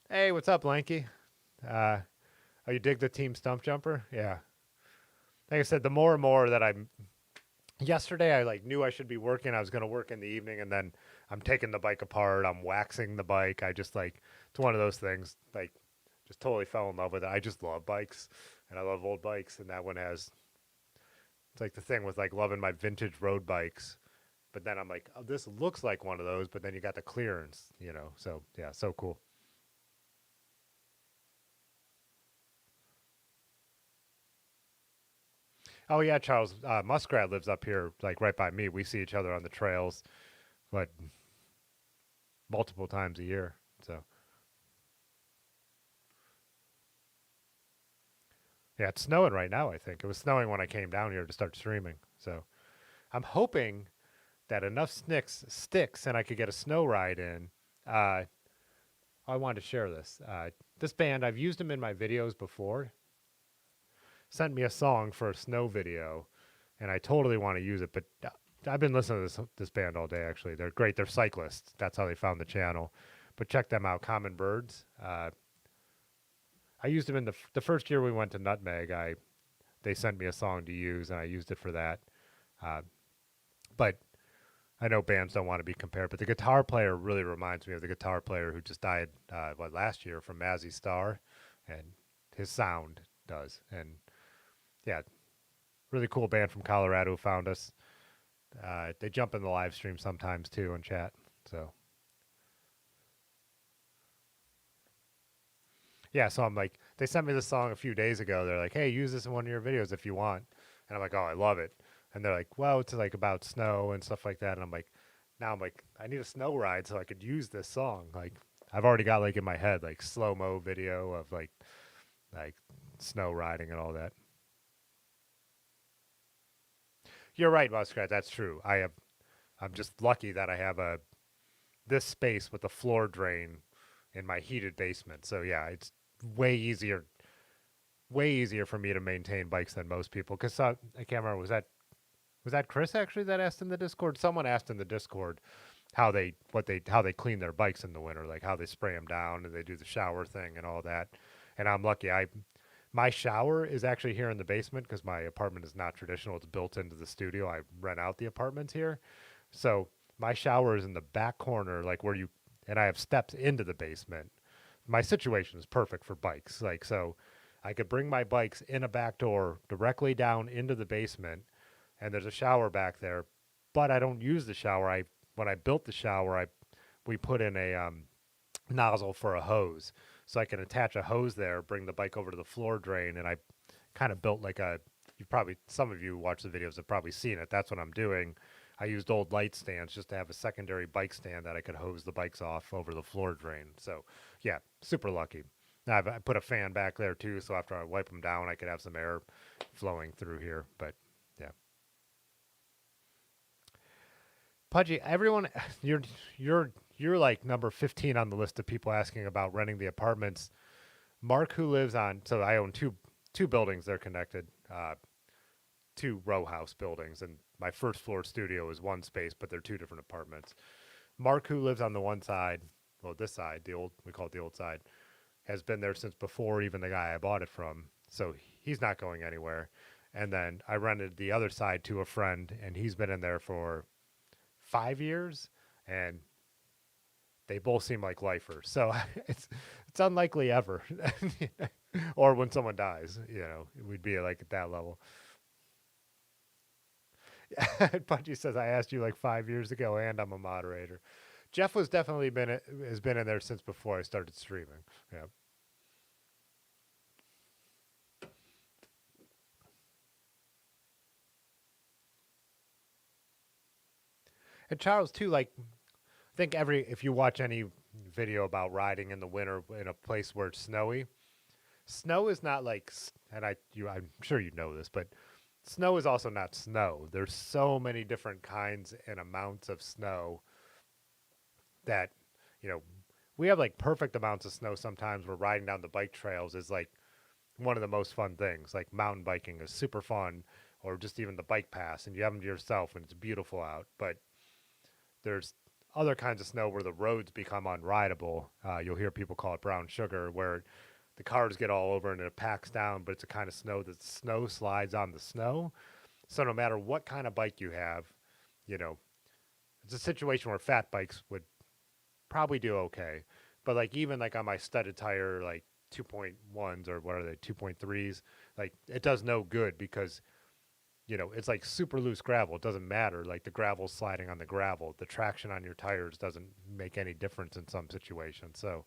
Hey, what's up, Lanky? Uh, oh, you dig the Team Stumpjumper? Yeah. Like I said, the more and more that I'm. Yesterday, I like knew I should be working. I was going to work in the evening, and then I'm taking the bike apart. I'm waxing the bike. I just like it's one of those things. Like, just totally fell in love with it. I just love bikes, and I love old bikes, and that one has. It's like the thing with like loving my vintage road bikes, but then I'm like, oh, this looks like one of those, but then you got the clearance, you know. So yeah, so cool. Oh yeah, Charles Muskrat lives up here, like right by me. We see each other on the trails, but multiple times a year. So yeah, it's snowing right now. I think it was snowing when I came down here to start streaming. So I'm hoping that enough snicks sticks and I could get a snow ride in. Uh, I wanted to share this. This band, I've used them in my videos before. Sent me a song for a snow video, and I totally want to use it. But I've been listening to this band all day. Actually, they're great. They're cyclists. That's how they found the channel. But check them out, Common Birds. I used them in the first year we went to Nutmeg. I They sent me a song to use, and I used it for that. Uh, but I know bands don't want to be compared, but the guitar player really reminds me of the guitar player who just died last year from Mazzy Star, and his sound does. And yeah, really cool band from Colorado who found us. They jump in the live stream sometimes too and chat. So yeah, so I'm like, They sent me this song a few days ago. They're like, "Hey, use this in one of your videos if you want." And I'm like, "Oh, I love it." And they're like, "Well, it's like about snow and stuff like that." And I'm like, now I'm like, I need a snow ride so I could use this song. Like, I've already got like in my head like slow mo video of like snow riding and all that. You're right, Muskrat. That's true. I'm just lucky that I have a this space with a floor drain in my heated basement. So yeah, it's way easier way easier for me to maintain bikes than most people. Because I can't remember, was that Chris actually that asked in the Discord? Someone asked in the Discord how they clean their bikes in the winter, like how they spray them down and they do the shower thing and all that. And I'm lucky. My shower is actually here in the basement because my apartment is not traditional. It's built into the studio. I rent out the apartments here, so my shower is in the back corner, like where you and I have steps into the basement. My situation is perfect for bikes. Like so, I could bring my bikes in a back door directly down into the basement, and there's a shower back there. But I don't use the shower. I when I built the shower, I we put in a nozzle for a hose, so I can attach a hose there, bring the bike over to the floor drain, and I kind of built like a. You probably some of you watch the videos have probably seen it. That's what I'm doing. I used old light stands just to have a secondary bike stand that I could hose the bikes off over the floor drain. So yeah, super lucky. Now I put a fan back there too, so after I wipe them down, I could have some air flowing through here. But yeah, Pudgy, everyone, you're you're like number 15 on the list of people asking about renting the apartments. Mark, who lives on, so I own two buildings. They're connected, two row house buildings, and my first floor studio is one space, but they're two different apartments. Mark, who lives on the one side, well, this side, the old we call it the old side, has been there since before even the guy I bought it from. So he's not going anywhere. And then I rented the other side to a friend, and he's been in there for 5 years, and they both seem like lifers. So it's unlikely ever, or when someone dies, we'd be like at that level. Punchy says I asked you like 5 years ago, and I'm a moderator. Jeff was definitely been has been in there since before I started streaming. Yeah, and Charles too. Like I think if you watch any video about riding in the winter in a place where it's snowy, snow is not like, and I'm sure you know this, but snow is also not snow. There's so many different kinds and amounts of snow that, you know, we have like perfect amounts of snow sometimes where riding down the bike trails is like one of the most fun things. Like mountain biking is super fun, or just even the bike pass, and you have them to yourself and it's beautiful out. But there's other kinds of snow where the roads become unrideable. You'll hear people call it brown sugar, where the cars get all over and it packs down, but it's a kind of snow that snow slides on the snow. So no matter what kind of bike you have, you know, it's a situation where fat bikes would probably do okay. But like even like on my studded tire, like 2.1s or what are they, 2.3s, like it does no good because it's like super loose gravel. It doesn't matter. Like the gravel's sliding on the gravel. The traction on your tires doesn't make any difference in some situations. So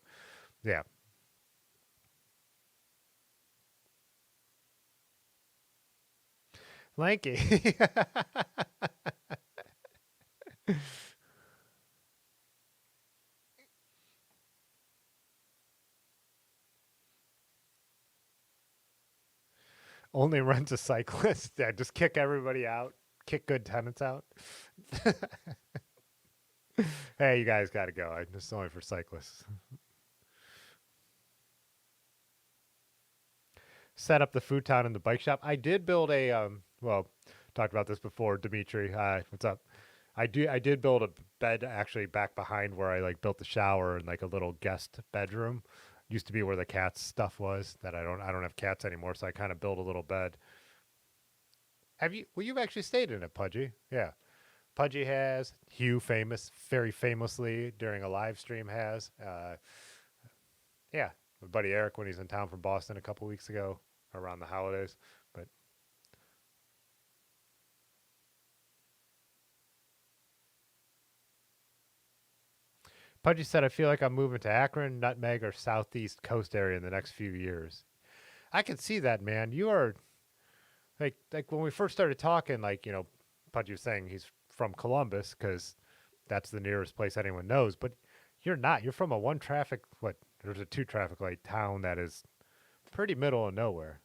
yeah, lanky. Only runs a cyclist. Yeah, just kick everybody out. Kick good tenants out. Hey, you guys got to go. This is only for cyclists. Set up the futon in the bike shop. I did build a well, talked about this before, Dimitri. Hi, what's up? I did build a bed actually back behind where I like built the shower and like a little guest bedroom. Used to be where the cats stuff was. That I don't have cats anymore, so I kind of built a little bed. Have you? Well, you've actually stayed in it, Pudgy. Yeah, Pudgy has. Hugh, very famously during a live stream has. Yeah, my buddy Eric when he's in town from Boston a couple weeks ago around the holidays. But Pudgy said, I feel like I'm moving to Akron, Nutmeg, or Southeast Coast area in the next few years. I can see that, man. You are like when we first started talking, like Pudgy was saying he's from Columbus because that's the nearest place anyone knows. But you're not. You're from a one traffic what? There's a two traffic light town that is pretty middle of nowhere.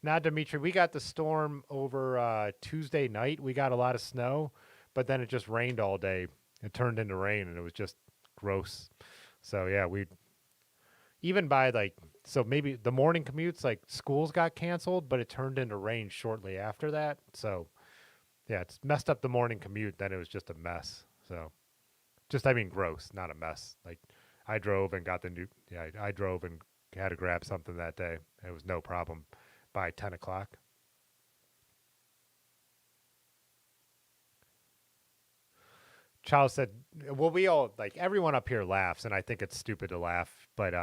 Now, Dimitri, we got the storm over Tuesday night. We got a lot of snow, but then it just rained all day. It turned into rain, and it was just gross. So yeah, we even by like so maybe the morning commutes like schools got canceled, but it turned into rain shortly after that. So yeah, it's messed up the morning commute. Then it was just a mess. So just I mean gross, not a mess. Like I drove and got the new yeah I drove and had to grab something that day. It was no problem by 10 o'clock. Charles said, "Well, we all like everyone up here laughs, and I think it's stupid to laugh. But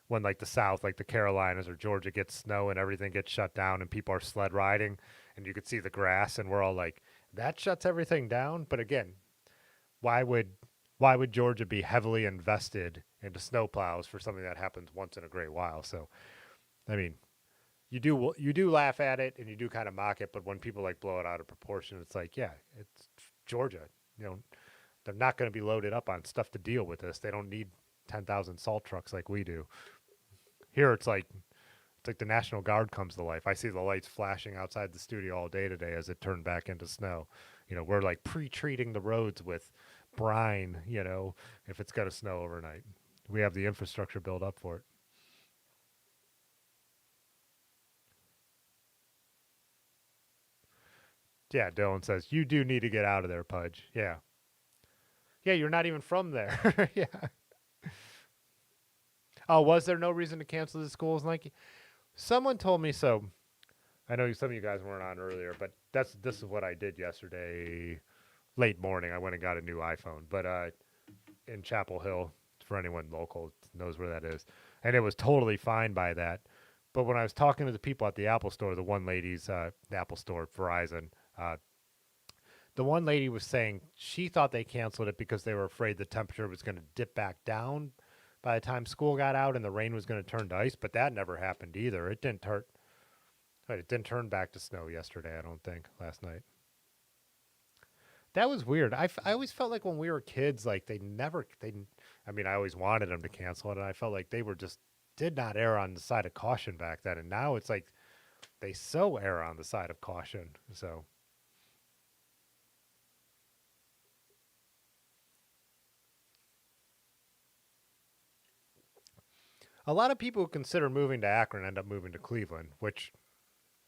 when like the South, like the Carolinas or Georgia, gets snow and everything gets shut down, and people are sled riding, and you could see the grass, and we're all like, that shuts everything down. But again, why would why would Georgia be heavily invested into snowplows for something that happens once in a great while? So, I mean, you do laugh at it and you do kind of mock it, but when people like blow it out of proportion, it's like, yeah, it's Georgia. You know, they're not going to be loaded up on stuff to deal with this. They don't need 10,000 salt trucks like we do. Here it's like the National Guard comes to life. I see the lights flashing outside the studio all day today as it turned back into snow. We're like pre-treating the roads with brine, if it's going to snow overnight. We have the infrastructure built up for it. Yeah, Dylan says, you do need to get out of there, Pudge. Yeah. Yeah, you're not even from there. Yeah. Oh, was there no reason to cancel the schools, Nike? Someone told me so. I know some of you guys weren't on earlier, but this is what I did yesterday, late morning. I went and got a new iPhone, but in Chapel Hill, for anyone local knows where that is, and it was totally fine by that. But when I was talking to the people at the Apple store, the one lady's the Apple store, Verizon, uh, the one lady was saying she thought they canceled it because they were afraid the temperature was going to dip back down by the time school got out and the rain was going to turn to ice. But that never happened either. It didn't turn back to snow yesterday. I don't think last night. That was weird. I always felt like when we were kids, like they never they. I mean, I always wanted them to cancel it, and I felt like they were just did not err on the side of caution back then. And now it's like they so err on the side of caution. So a lot of people who consider moving to Akron end up moving to Cleveland, which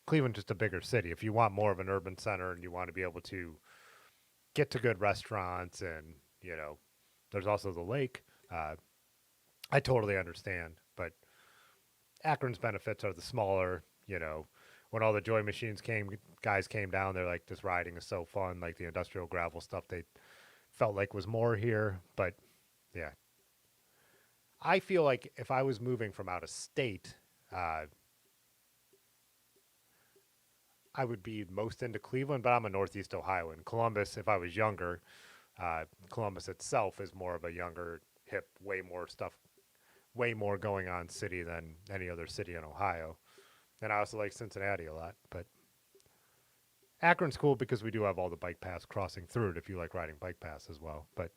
Cleveland's just a bigger city. If you want more of an urban center and you want to be able to get to good restaurants and there's also the lake. Uh, I totally understand, but Akron's benefits are the smaller. When all the Joy machines guys came down, they're like, this riding is so fun. Like the industrial gravel stuff, they felt like was more here. But yeah, I feel like if I was moving from out of state, uh, I would be most into Cleveland. But I'm a Northeast Ohioan. Columbus, if I was younger, Columbus itself is more of a younger, hip, way more going on city than any other city in Ohio. And I also like Cincinnati a lot, but Akron's cool because we do have all the bike paths crossing through it if you like riding bike paths as well. But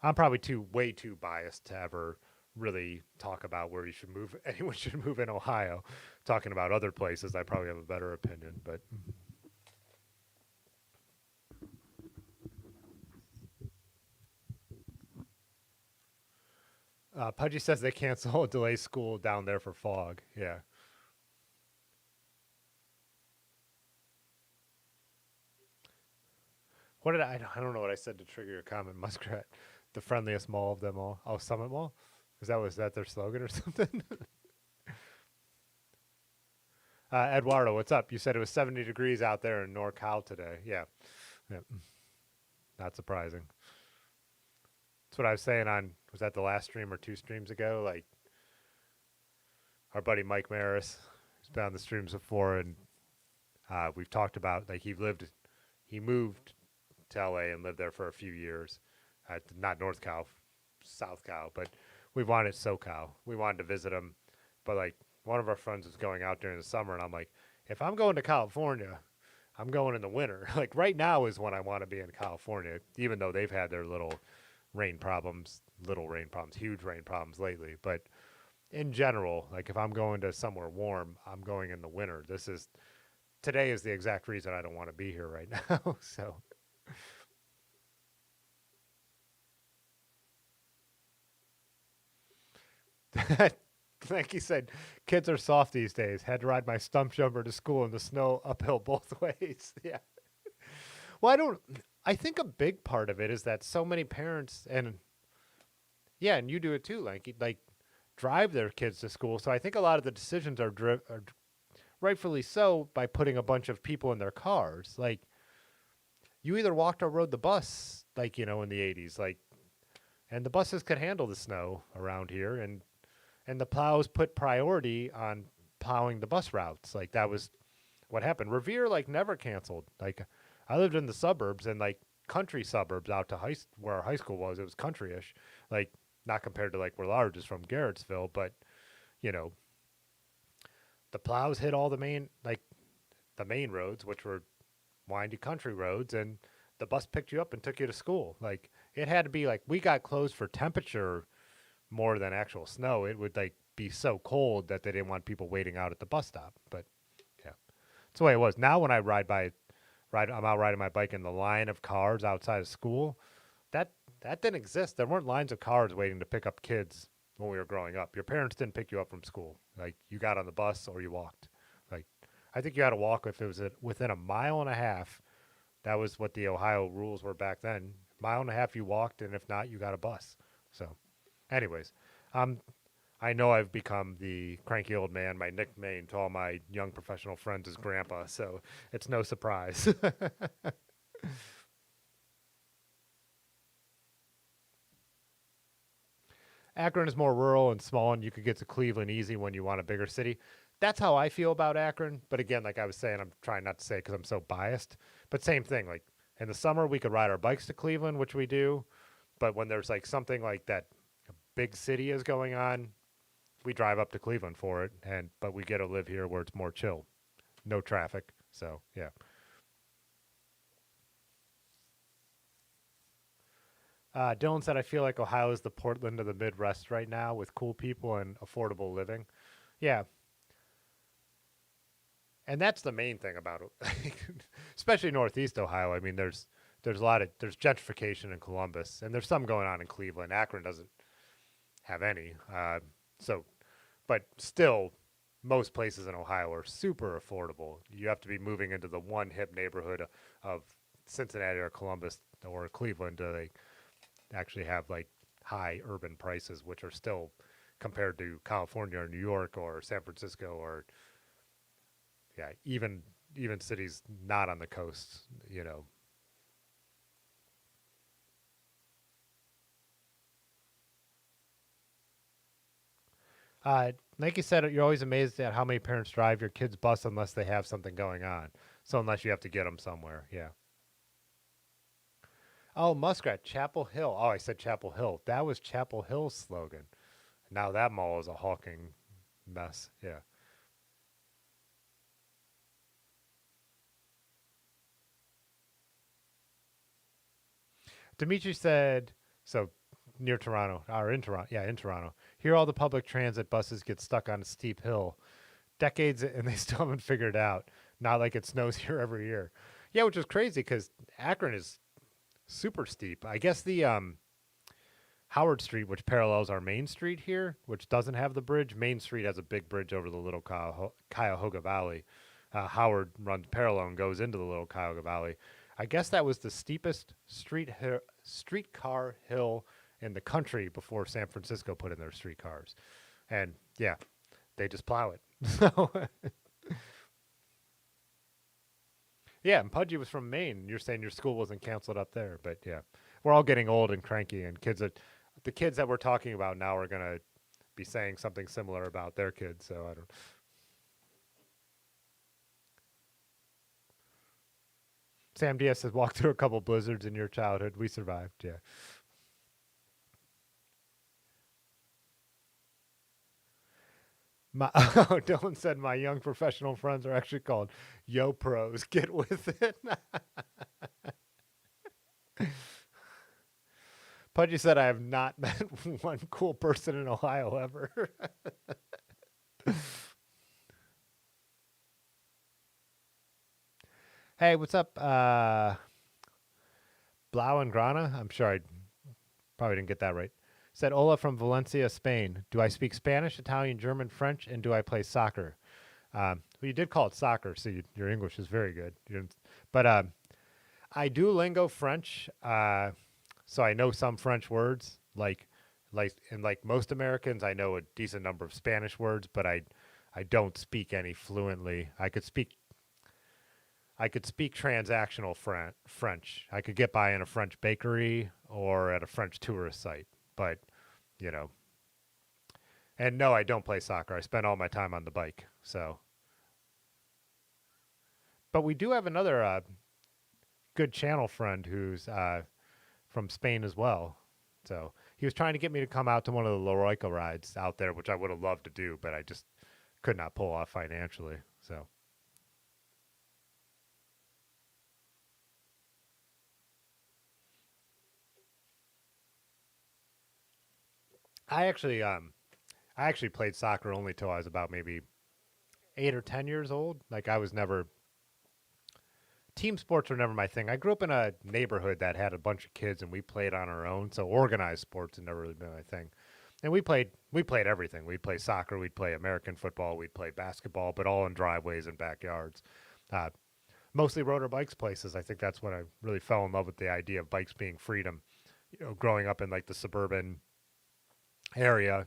I'm probably way too biased to ever really talk about where you should move. Anyone should move in Ohio. Talking about other places, I probably have a better opinion. But Pudgy says they cancel delay school down there for fog. Yeah. What did I don't know what I said to trigger your comment, Muskrat. The friendliest mall of them all. Oh, Summit Mall? Was that their slogan or something? Eduardo, what's up? You said it was 70 degrees out there in NorCal today. Yeah. Yeah. Not surprising. That's what I was saying was that the last stream or two streams ago? Like, our buddy Mike Maris, who's been on the streams before, and we've talked about, like, he moved to LA and lived there for a few years. Not North Cal, South Cal, but we wanted SoCal. We wanted to visit them, but like one of our friends was going out during the summer, and I'm like, if I'm going to California, I'm going in the winter. Like right now is when I want to be in California, even though they've had their little rain problems, huge rain problems lately. But in general, like if I'm going to somewhere warm, I'm going in the winter. Today is the exact reason I don't want to be here right now. So, like you said, kids are soft these days. Had to ride my stump jumper to school in the snow uphill both ways. Yeah. Well, I think a big part of it is that so many parents, and yeah, and you do it too, like drive their kids to school. So I think a lot of the decisions are rightfully so by putting a bunch of people in their cars. Like you either walked or rode the bus, like, in the 80s, like, and the buses could handle the snow around here. And the plows put priority on plowing the bus routes. Like that was what happened. Revere like never canceled. Like I lived in the suburbs and like country suburbs out to where our high school was. It was countryish, like not compared to like where ours is from Garrettsville, but you know the plows hit all the main roads, which were windy country roads, and the bus picked you up and took you to school. Like it had to be like we got closed for temperature more than actual snow. It would like be so cold that they didn't want people waiting out at the bus stop. But yeah, that's the way it was. Now when I I'm out riding my bike in the line of cars outside of school. That that didn't exist. There weren't lines of cars waiting to pick up kids when we were growing up. Your parents didn't pick you up from school. Like you got on the bus or you walked. Like I think you had to walk if it was within a mile and a half. That was what the Ohio rules were back then. Mile and a half you walked, and if not, you got a bus. So, anyways, um, I know I've become the cranky old man. My nickname to all my young professional friends is Grandpa, so it's no surprise. Akron is more rural and small, and you could get to Cleveland easy when you want a bigger city. That's how I feel about Akron. But again, like I was saying, I'm trying not to say because I'm so biased. But same thing. Like in the summer, we could ride our bikes to Cleveland, which we do. But when there's like something like that, a big city is going on, we drive up to Cleveland for it. But we get to live here where it's more chill, no traffic. So yeah. Dylan said, I feel like Ohio is the Portland of the Midwest right now with cool people and affordable living. Yeah, and that's the main thing about it, especially Northeast Ohio. I mean, there's gentrification in Columbus, and there's some going on in Cleveland. Akron doesn't have any. So, but still, most places in Ohio are super affordable. You have to be moving into the one hip neighborhood of Cincinnati or Columbus or Cleveland to like, actually have like high urban prices, which are still compared to California or New York or San Francisco or yeah, even cities not on the coast, you know. Like you said, you're always amazed at how many parents drive your kids' bus unless they have something going on. So unless you have to get them somewhere, yeah. Oh, Muskrat, Chapel Hill. Oh, I said Chapel Hill. That was Chapel Hill's slogan. Now that mall is a hawking mess. Yeah. Dimitri said, so near Toronto, or in Toronto, yeah, in Toronto. Here, all the public transit buses get stuck on a steep hill, decades, and they still haven't figured it out. Not like it snows here every year. Yeah, which is crazy because Akron is super steep. I guess the Howard Street, which parallels our main street here, which doesn't have the bridge. Main Street has a big bridge over the Little Cuyahoga Valley. Howard runs parallel and goes into the Little Cuyahoga Valley. I guess that was the steepest streetcar hill in the country before San Francisco put in their streetcars. And yeah, they just plow it. So yeah, and Pudgy was from Maine. You're saying your school wasn't canceled up there, but yeah, we're all getting old and cranky, and the kids that we're talking about now are gonna be saying something similar about their kids. So I don't. Sam Diaz says, walk through a couple blizzards in your childhood. We survived. Yeah. Oh, Dylan said my young professional friends are actually called Yo Pros. Get with it. Pudgy said I have not met one cool person in Ohio ever. Hey, what's up, Blau and Grana? I'm sure I probably didn't get that right. Said Ola from Valencia, Spain. Do I speak Spanish, Italian, German, French, and do I play soccer? Well, you did call it soccer, so your English is very good. But I do lingo French, so I know some French words. Like most Americans, I know a decent number of Spanish words, but I don't speak any fluently. I could speak transactional French. I could get by in a French bakery or at a French tourist site, but you know. And no, I don't play soccer. I spend all my time on the bike. So, but we do have another good channel friend who's from Spain as well. So he was trying to get me to come out to one of the Loroica rides out there, which I would have loved to do, but I just could not pull off financially. So I actually played soccer only till I was about maybe 8 or 10 years old. Like I was never team sports were never my thing. I grew up in a neighborhood that had a bunch of kids and we played on our own. So organized sports had never really been my thing. And we played everything. We'd play soccer, we'd play American football, we'd play basketball, but all in driveways and backyards. Uh, Mostly rotor bikes places. I think that's when I really fell in love with the idea of bikes being freedom. Growing up in like the suburban area,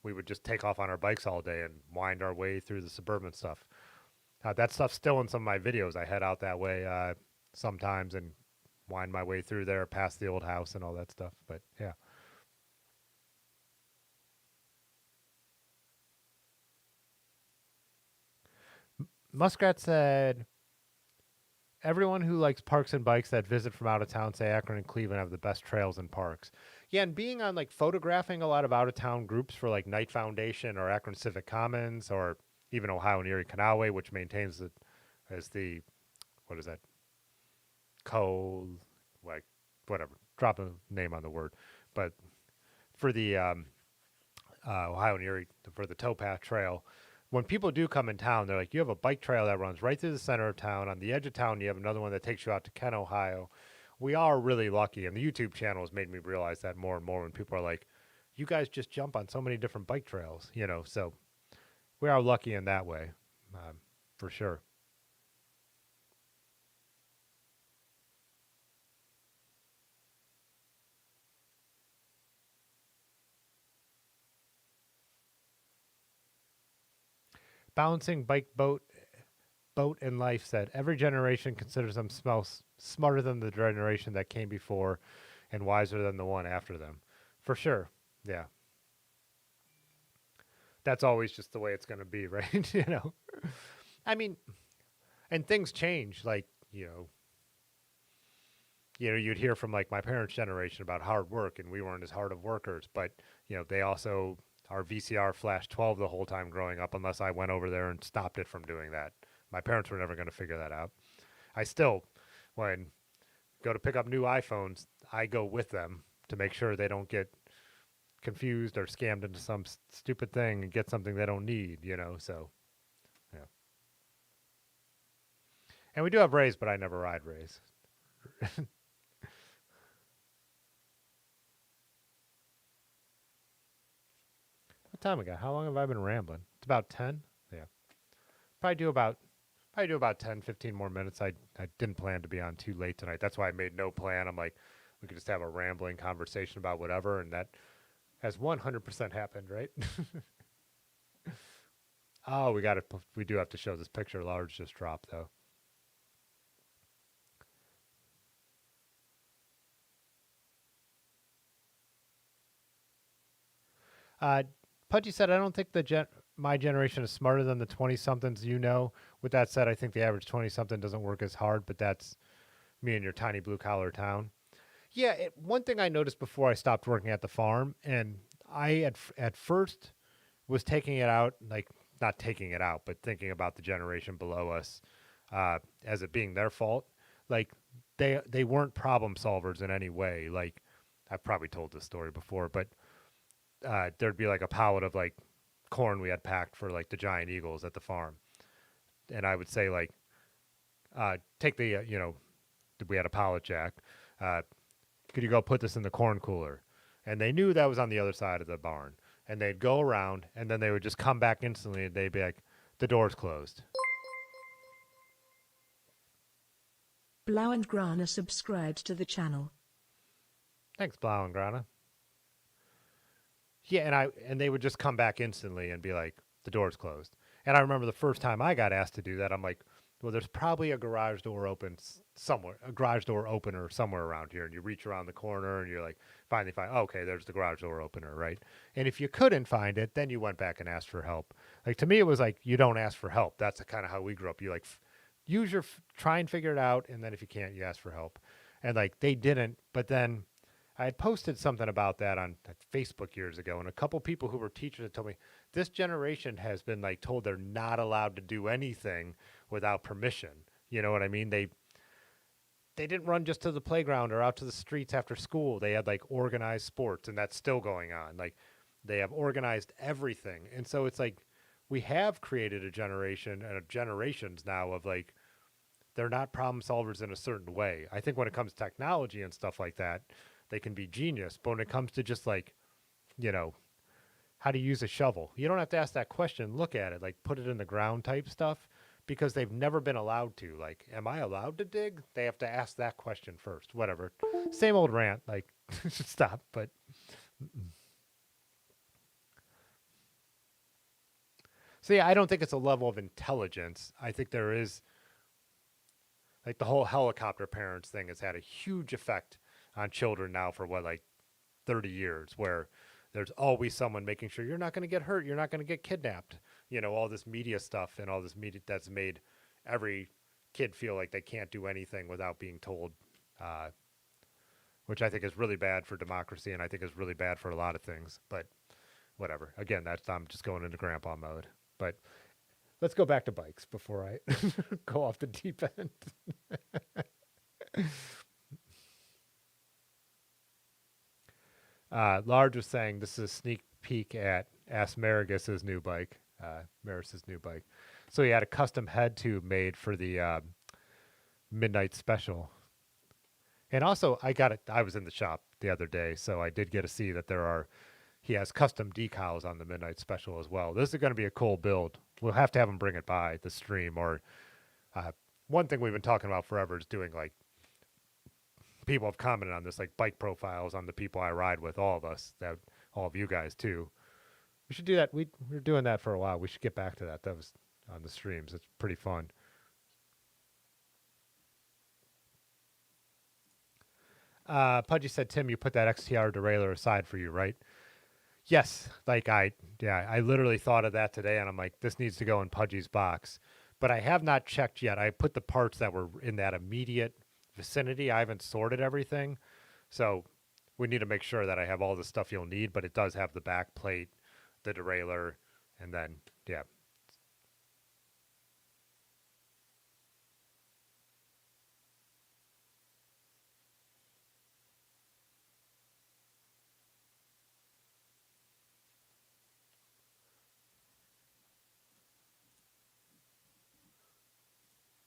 we would just take off on our bikes all day and wind our way through the suburban stuff. That stuff's still in some of my videos. I head out that way sometimes and wind my way through there, past the old house and all that stuff. But yeah, Muskrat said everyone who likes parks and bikes that visit from out of town say Akron and Cleveland have the best trails and parks. Yeah, and being on like photographing a lot of out of town groups for like Knight Foundation or Akron Civic Commons or even Ohio and Erie Canalway, which maintains it as the what is that co like whatever drop a name on the word, but for the Ohio and Erie for the towpath trail. When people do come in town, they're like, you have a bike trail that runs right through the center of town. On the edge of town, you have another one that takes you out to Kent, Ohio. We are really lucky, and the YouTube channel has made me realize that more and more when people are like, you guys just jump on so many different bike trails, so we are lucky in that way, for sure. Balancing bike boat in life said every generation considers themselves smarter than the generation that came before and wiser than the one after them. For sure. Yeah. That's always just the way it's going to be, right? I mean, and things change like, you'd hear from like my parents' generation about hard work and we weren't as hard of workers, but they also our VCR flashed 12 the whole time growing up unless I went over there and stopped it from doing that. My parents were never going to figure that out. I still, when go to pick up new iPhones, I go with them to make sure they don't get confused or scammed into some stupid thing and get something they don't need. So, yeah. And we do have Rays, but I never ride Rays. What time we got? How long have I been rambling? It's about 10? Yeah. Probably do about probably do about 10, 15 more minutes. I didn't plan to be on too late tonight. That's why I made no plan. I'm like, we could just have a rambling conversation about whatever, and that has 100% happened, right? Oh, we do have to show this picture. Large just dropped though. Uh, Pudgy said, I don't think my generation is smarter than the 20 somethings you know. With that said, I think the average 20 something doesn't work as hard, but that's me in your tiny blue collar town. Yeah, one thing I noticed before I stopped working at the farm, and I at first was taking it out like not taking it out, but thinking about the generation below us as it being their fault. Like they weren't problem solvers in any way. Like I've probably told this story before, but there'd be like a pallet of like corn we had packed for like the giant eagles at the farm, and I would say like, take the we had a pallet jack. Uh, could you go put this in the corn cooler? And they knew that was on the other side of the barn, and they'd go around, and then they would just come back instantly, and they'd be like, the door's closed. Blau and Grana subscribed to the channel. Thanks, Blau and Grana. Yeah, and they would just come back instantly and be like, the door's closed. And I remember the first time I got asked to do that, I'm like, well, there's probably a garage door open somewhere, a garage door opener somewhere around here. And you reach around the corner and you're like, finally find, okay, there's the garage door opener, right? And if you couldn't find it, then you went back and asked for help. Like, to me, it was like, you don't ask for help. That's kind of how we grew up. You like, try and figure it out. And then if you can't, you ask for help. And like, they didn't. But then I had posted something about that on Facebook years ago. And a couple people who were teachers had told me, this generation has been like told they're not allowed to do anything without permission. You know what I mean? They didn't run just to the playground or out to the streets after school. They had like organized sports, and that's still going on. Like they have organized everything. And so it's like we have created a generation and generations now of like they're not problem solvers in a certain way. I think when it comes to technology and stuff like that, they can be genius. But when it comes to just like, how to use a shovel, you don't have to ask that question. Look at it, like put it in the ground type stuff, because they've never been allowed to. Like, am I allowed to dig? They have to ask that question first. Whatever. Same old rant. Like, stop. But so yeah, I don't think it's a level of intelligence. I think there is like the whole helicopter parents thing has had a huge effect on children now for like 30 years, where there's always someone making sure you're not going to get hurt, you're not going to get kidnapped. All this media stuff and all this media that's made every kid feel like they can't do anything without being told, which I think is really bad for democracy, and I think is really bad for a lot of things. But whatever. Again, I'm just going into grandpa mode. But let's go back to bikes before I go off the deep end. Large was saying this is a sneak peek at Asmaragus's new bike, Maris's new bike. So he had a custom head tube made for the midnight special. And also, I was in the shop the other day, so I did get to see that he has custom decals on the midnight special as well. This is going to be a cool build. We'll have to have him bring it by the stream, or one thing we've been talking about forever is doing like, people have commented on this, like bike profiles on the people I ride with, all of us, that all of you guys too. We should do that. We were doing that for a while. We should get back to that. That was on the streams. It's pretty fun. Pudgy said, Tim, you put that XTR derailleur aside for you, right? Yes. Like I literally thought of that today, and I'm like, this needs to go in Pudgy's box. But I have not checked yet. I put the parts that were in that immediate vicinity. I haven't sorted everything, so we need to make sure that I have all the stuff you'll need. But it does have the back plate, the derailleur, and then yeah.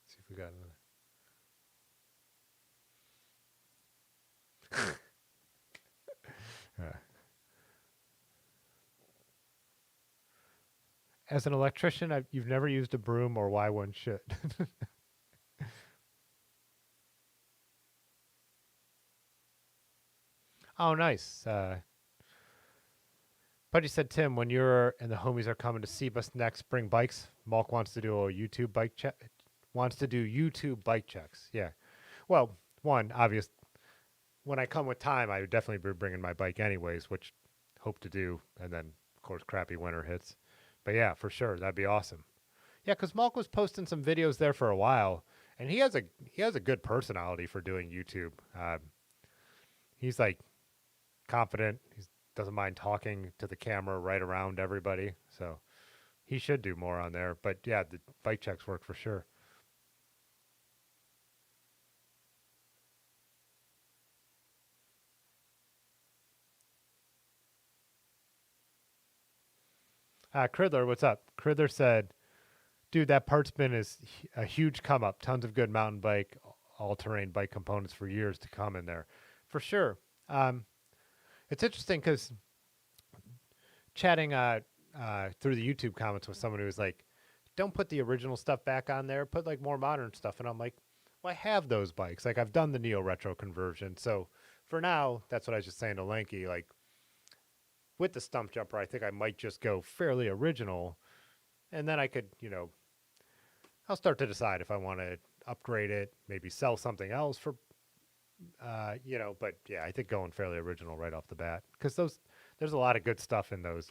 Let's see if we got another. As an electrician, you've never used a broom, or why one should. Oh, nice. Pudgy said, Tim, when you're and the homies are coming to see us next, bring bikes. Malk wants to do a YouTube bike check. Wants to do YouTube bike checks. Yeah. Well, one, obvious. When I come with time, I would definitely be bringing my bike anyways, which hope to do. And then, of course, crappy winter hits. But yeah, for sure, that'd be awesome. Yeah, because Malk was posting some videos there for a while, and he has a good personality for doing YouTube. He's like confident. He doesn't mind talking to the camera right around everybody. So He should do more on there. But yeah, the bike checks work for sure. Cridler, what's up? Cridler said, dude, that parts bin is a huge come up. Tons of good mountain bike, all terrain bike components for years to come in there. For sure. It's interesting because chatting through the YouTube comments with someone who was like, don't put the original stuff back on there, put like more modern stuff. And I'm like, well, I have those bikes. Like I've done the Neo Retro conversion. So for now, that's what I was just saying to Lanky. Like with the Stumpjumper, I think I might just go fairly original. And then I could, I'll start to decide if I want to upgrade it, maybe sell something else for, but yeah, I think going fairly original right off the bat because there's a lot of good stuff in there.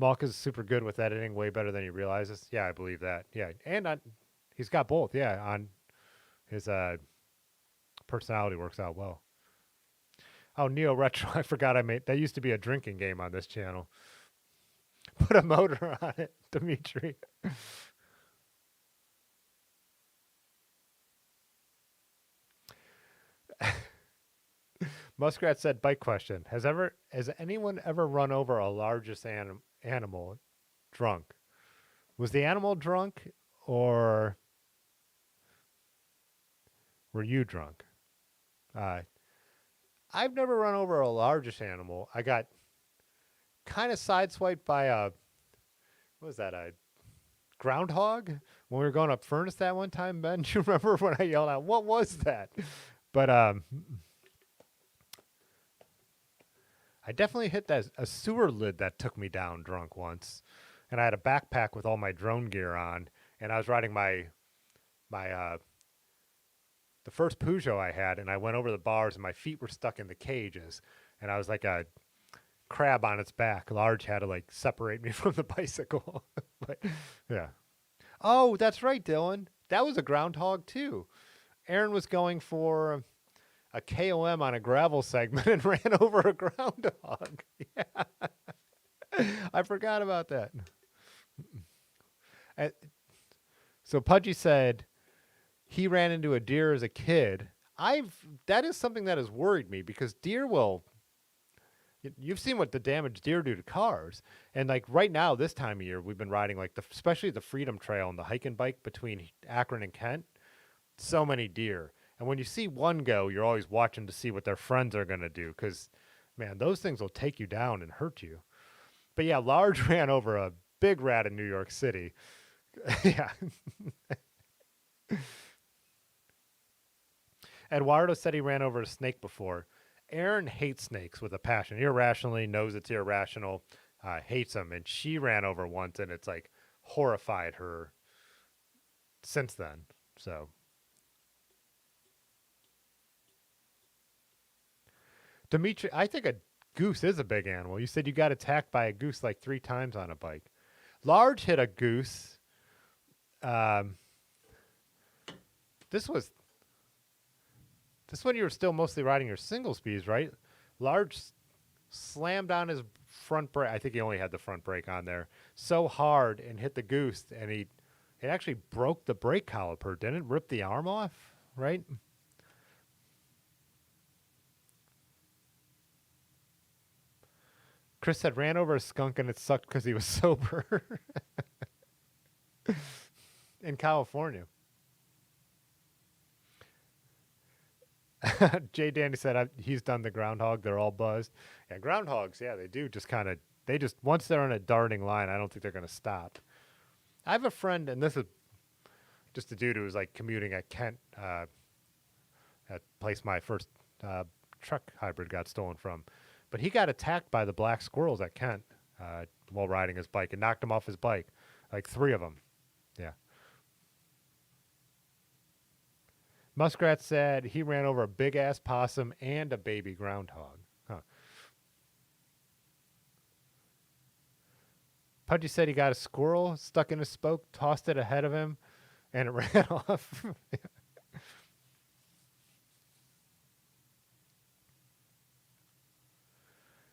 Malk is super good with editing, way better than he realizes. Yeah, I believe that. Yeah, and he's got both. Yeah, on his personality works out well. Oh, Neo Retro. I forgot I made that used to be a drinking game on this channel. Put a motor on it, Dimitri. Muskrat said, bike question. Has anyone ever run over a largest animal drunk? Was the animal drunk or were you drunk? I've never run over a largest animal. I got kind of sideswiped by what was that, a groundhog? When we were going up Furnace that one time, Ben, do you remember when I yelled out, what was that? But I definitely hit a sewer lid that took me down drunk once. And I had a backpack with all my drone gear on, and I was riding my the first Peugeot I had, and I went over the bars, and my feet were stuck in the cages, and I was like a crab on its back. Large had to like separate me from the bicycle. But yeah. Oh, that's right, Dylan. That was a groundhog too. Aaron was going for a KOM on a gravel segment and ran over a groundhog. Yeah. I forgot about that. So Pudgy said he ran into a deer as a kid. That is something that has worried me because deer will. You've seen what the damage deer do to cars, and like right now, this time of year, we've been riding like especially the Freedom Trail and the hike and bike between Akron and Kent. So many deer, and when you see one go, you're always watching to see what their friends are gonna do, because man, those things will take you down and hurt you. But yeah, Large ran over a big rat in New York City. Yeah. Eduardo said he ran over a snake before. Aaron hates snakes with a passion. Irrationally, knows it's irrational, hates them. And she ran over once, and it's like horrified her since then. So. Dimitri, I think a goose is a big animal. You said you got attacked by a goose like 3 times on a bike. Large hit a goose. This when you were still mostly riding your single speeds, right? Large slammed on his front brake. I think he only had the front brake on there so hard and hit the goose, and it actually broke the brake caliper. Didn't it rip the arm off, right? Chris said ran over a skunk and it sucked because he was sober in California. Jay Danny said he's done the groundhog. They're all buzzed. Yeah, groundhogs. Yeah, they do just kind of. They just once they're on a darting line, I don't think they're going to stop. I have a friend, and this is just a dude who was like commuting at Kent, that place my first truck hybrid got stolen from. But he got attacked by the black squirrels at Kent while riding his bike and knocked him off his bike, like 3 of them. Yeah. Muskrat said he ran over a big-ass possum and a baby groundhog. Huh. Pudgy said he got a squirrel stuck in a spoke, tossed it ahead of him, and it ran off.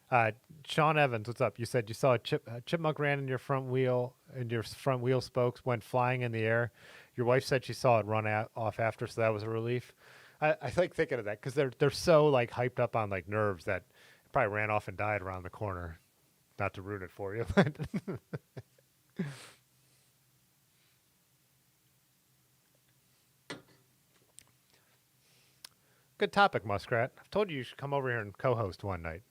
Uh, Sean Evans, what's up? You said you saw a chipmunk ran in your front wheel, and your front wheel spokes went flying in the air. Your wife said she saw it run off after, so that was a relief. I like thinking of that because they're so like hyped up on like nerves that it probably ran off and died around the corner. Not to ruin it for you, but good topic, Muskrat. I've told you should come over here and co-host one night.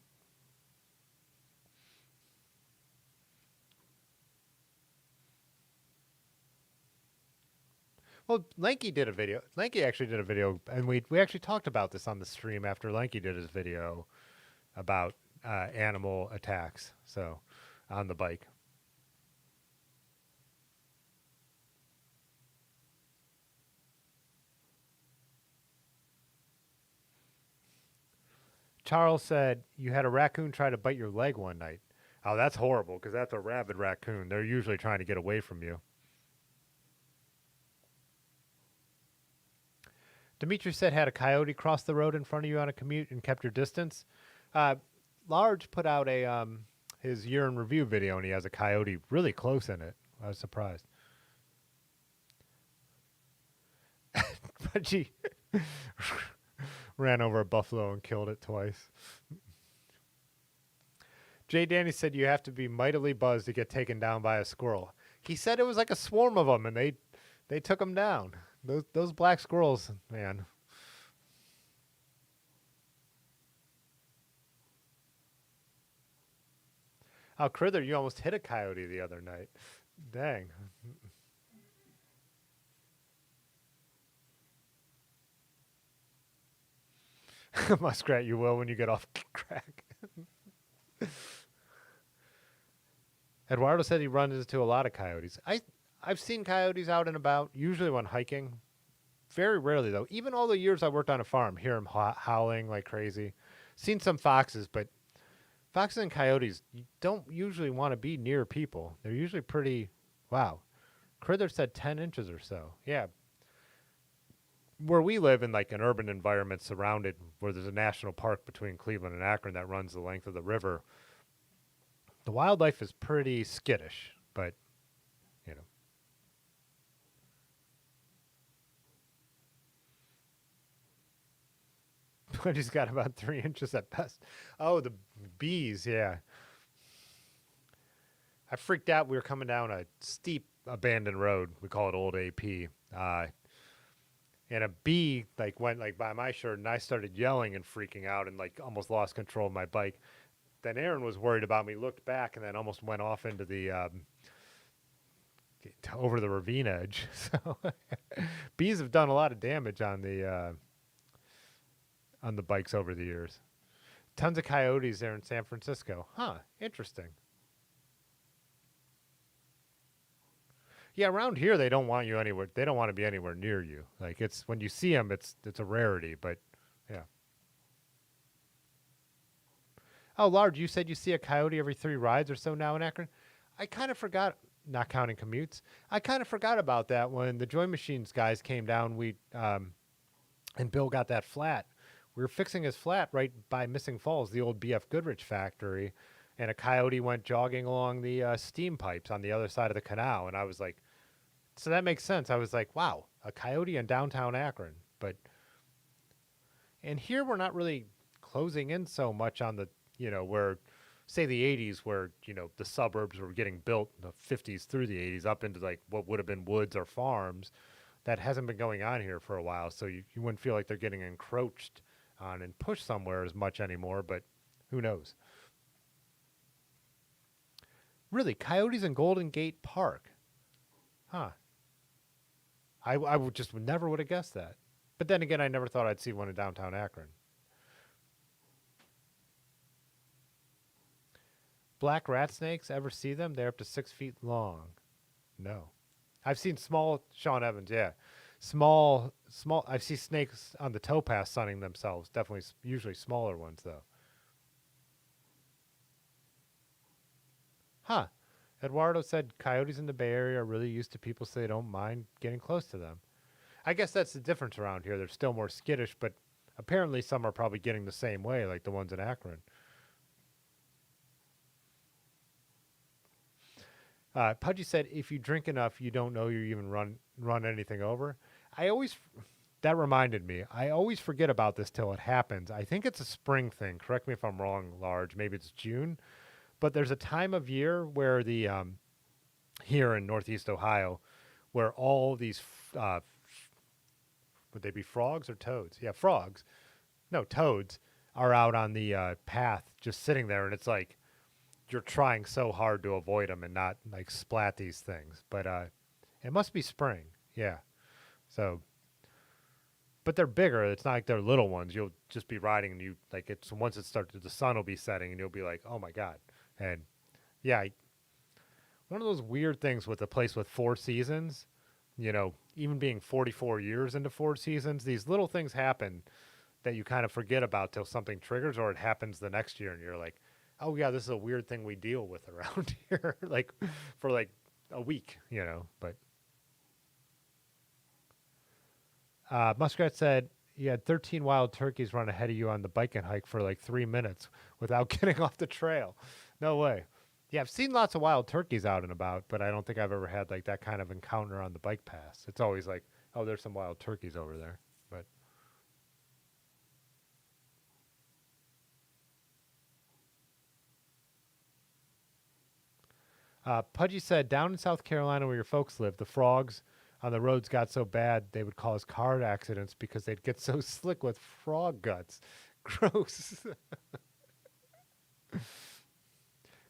Well, Lanky did a video. Lanky actually did a video, and we actually talked about this on the stream after Lanky did his video about animal attacks. So, on the bike. Charles said you had a raccoon try to bite your leg one night. Oh, that's horrible because that's a rabid raccoon. They're usually trying to get away from you. Dimitri said had a coyote cross the road in front of you on a commute and kept your distance. Uh, Large put out a his year in review video and he has a coyote really close in it. I was surprised. But she ran over a buffalo and killed it twice. Jay Danny said you have to be mightily buzzed to get taken down by a squirrel. He said it was like a swarm of them, and they took him down. Those black squirrels, man. Oh, Crither, you almost hit a coyote the other night. Dang. Muskrat, you will when you get off crack. Eduardo said he runs into a lot of coyotes. I've seen coyotes out and about, usually when hiking. Very rarely, though. Even all the years I worked on a farm, hear them howling like crazy. Seen some foxes, but foxes and coyotes you don't usually want to be near people. They're usually pretty, wow. Crither said 10 inches or so. Yeah. Where we live in like an urban environment surrounded, where there's a national park between Cleveland and Akron that runs the length of the river, the wildlife is pretty skittish, but, you know. But he's got about 3 inches at best. Oh, the bees, yeah. I freaked out. We were coming down a steep abandoned road. We call it Old AP. And a bee like went like by my shirt, and I started yelling and freaking out, and like almost lost control of my bike. Then Aaron was worried about me. Looked back, and then almost went off into the over the ravine edge. So bees have done a lot of damage on the bikes over the years. Tons of coyotes there in San Francisco. Huh, interesting. Yeah, around here they don't want you anywhere. They don't want to be anywhere near you. Like it's when you see them, it's a rarity. But yeah. Oh, Large, you said you see a coyote every 3 rides or so now in Akron. I kind of forgot, not counting commutes. I kind of forgot about that when the Joy Machines guys came down. And Bill got that flat. We were fixing his flat right by Missing Falls, the old BF Goodrich factory, and a coyote went jogging along the steam pipes on the other side of the canal. And I was like, so that makes sense. I was like, wow, a coyote in downtown Akron. And here we're not really closing in so much on the, where, say the 80s, where, the suburbs were getting built in the 50s through the 80s up into like what would have been woods or farms. That hasn't been going on here for a while. So you wouldn't feel like they're getting encroached on and pushed somewhere as much anymore, but who knows? Really, coyotes in Golden Gate Park. Huh. I would just never would have guessed that. But then again, I never thought I'd see one in downtown Akron. Black rat snakes, ever see them? They're up to 6 feet long. No. I've seen small, Sean Evans, yeah. Small, I see snakes on the towpath sunning themselves. Definitely, usually smaller ones, though. Huh. Eduardo said coyotes in the Bay Area are really used to people so they don't mind getting close to them. I guess that's the difference around here. They're still more skittish, but apparently some are probably getting the same way, like the ones in Akron. Pudgy said, if you drink enough, you don't know you even run anything over. I always that reminded me. I always forget about this till it happens. I think it's a spring thing. Correct me if I'm wrong, Large. Maybe it's June, but there's a time of year where the here in Northeast Ohio, where all these would they be frogs or toads? Yeah, frogs. No, toads are out on the path, just sitting there, and it's like you're trying so hard to avoid them and not like splat these things. But it must be spring. Yeah. So, but they're bigger. It's not like they're little ones. You'll just be riding and you like it's once it starts, the sun will be setting and you'll be like, oh my god. And yeah, one of those weird things with a place with four seasons. You know, even being 44 years into four seasons, these little things happen that you kind of forget about till something triggers or it happens the next year and you're like, oh yeah, this is a weird thing we deal with around here, like for like a week, you know. But Muskrat said you had 13 wild turkeys run ahead of you on the bike and hike for like 3 minutes without getting off the trail. No way. Yeah, I've seen lots of wild turkeys out and about, but I don't think I've ever had like that kind of encounter on the bike pass. It's always like, oh, there's some wild turkeys over there. But Pudgy said, down in South Carolina where your folks live, the frogs on the roads got so bad they would cause car accidents because they'd get so slick with frog guts. Gross.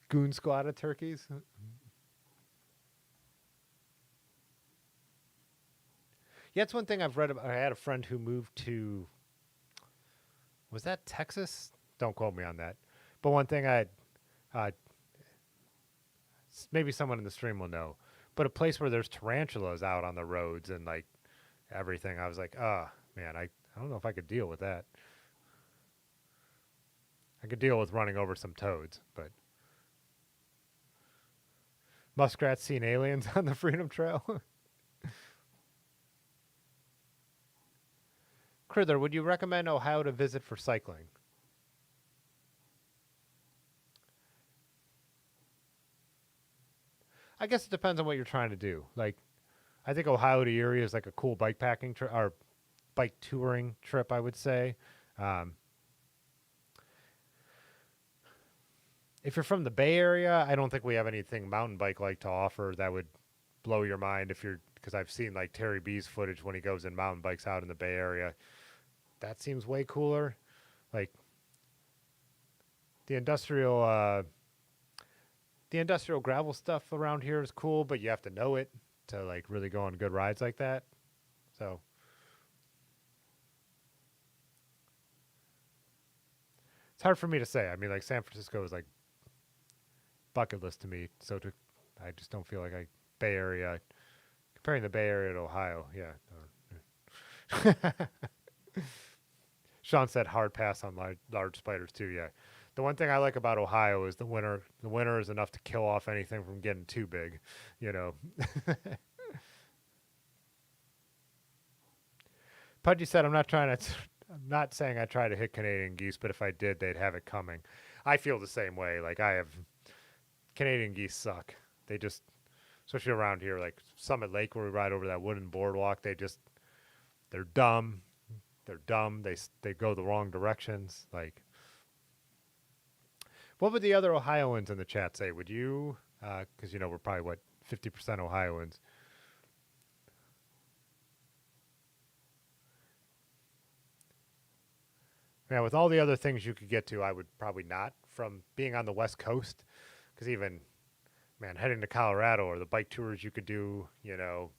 Goon squad of turkeys. Yeah, it's one thing I've read about. I had a friend who moved to, was that Texas? Don't quote me on that. But one thing uh, maybe someone in the stream will know, but a place where there's tarantulas out on the roads and like everything. I was like, oh man, I don't know if I could deal with that. I could deal with running over some toads, but muskrats seen aliens on the Freedom Trail. Crither, would you recommend Ohio to visit for cycling? I guess it depends on what you're trying to do. Like, I think Ohio to Erie is like a cool bike packing trip or bike touring trip, I would say. Um, if you're from the Bay Area, I don't think we have anything mountain bike like to offer that would blow your mind if you're, because I've seen like Terry B's footage when he goes in mountain bikes out in the Bay Area. That seems way cooler. Like the industrial gravel stuff around here is cool, but you have to know it to like really go on good rides like that. So it's hard for me to say. I mean, like San Francisco is like bucket list to me. I just don't feel like Bay Area, comparing the Bay Area to Ohio. Yeah. Sean said hard pass on large spiders too. Yeah. The one thing I like about Ohio is the winter. The winter is enough to kill off anything from getting too big, you know. Pudgy said, I'm not saying I try to hit Canadian geese, but if I did, they'd have it coming. I feel the same way. Like Canadian geese suck. They just, especially around here, like Summit Lake where we ride over that wooden boardwalk, they're dumb. They're dumb. They go the wrong directions. Like, what would the other Ohioans in the chat say? Would you, because we're probably 50% Ohioans. Yeah, with all the other things you could get to, I would probably not from being on the West Coast, because even, man, heading to Colorado or the bike tours you could do, in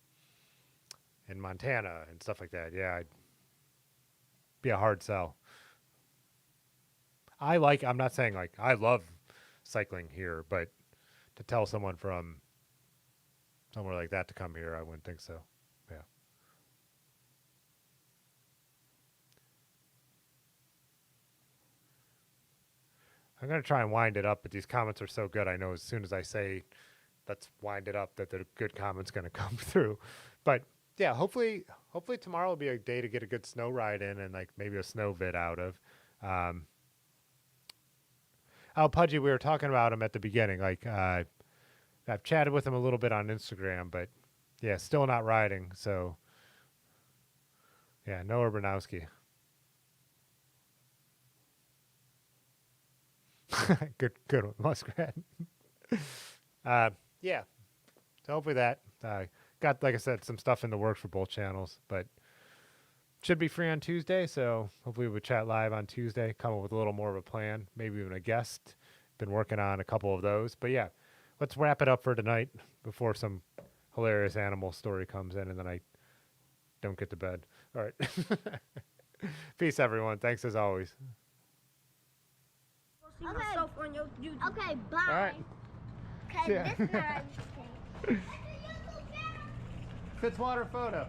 Montana and stuff like that. Yeah, I'd be a hard sell. I'm not saying like I love cycling here, but to tell someone from somewhere like that to come here, I wouldn't think so. Yeah. I'm going to try and wind it up, but these comments are so good. I know as soon as I say, let's wind it up, that the good comment's going to come through. But yeah, hopefully tomorrow will be a day to get a good snow ride in and like maybe a snow vid out of. Pudgy, we were talking about him at the beginning. Like, I've chatted with him a little bit on Instagram, but yeah, still not riding. So yeah, no Urbanowski. Good one, Muskrat. Yeah. So hopefully that got, like I said, some stuff in the works for both channels, but should be free on Tuesday. So hopefully we'll chat live on Tuesday, come up with a little more of a plan, maybe even a guest. Been working on a couple of those, but yeah, let's wrap it up for tonight before some hilarious animal story comes in and then I don't get to bed. All right. Peace, everyone. Thanks as always. Okay. On your YouTube. Okay, bye. All right. Okay, Yeah. this time. Fitzwater photo.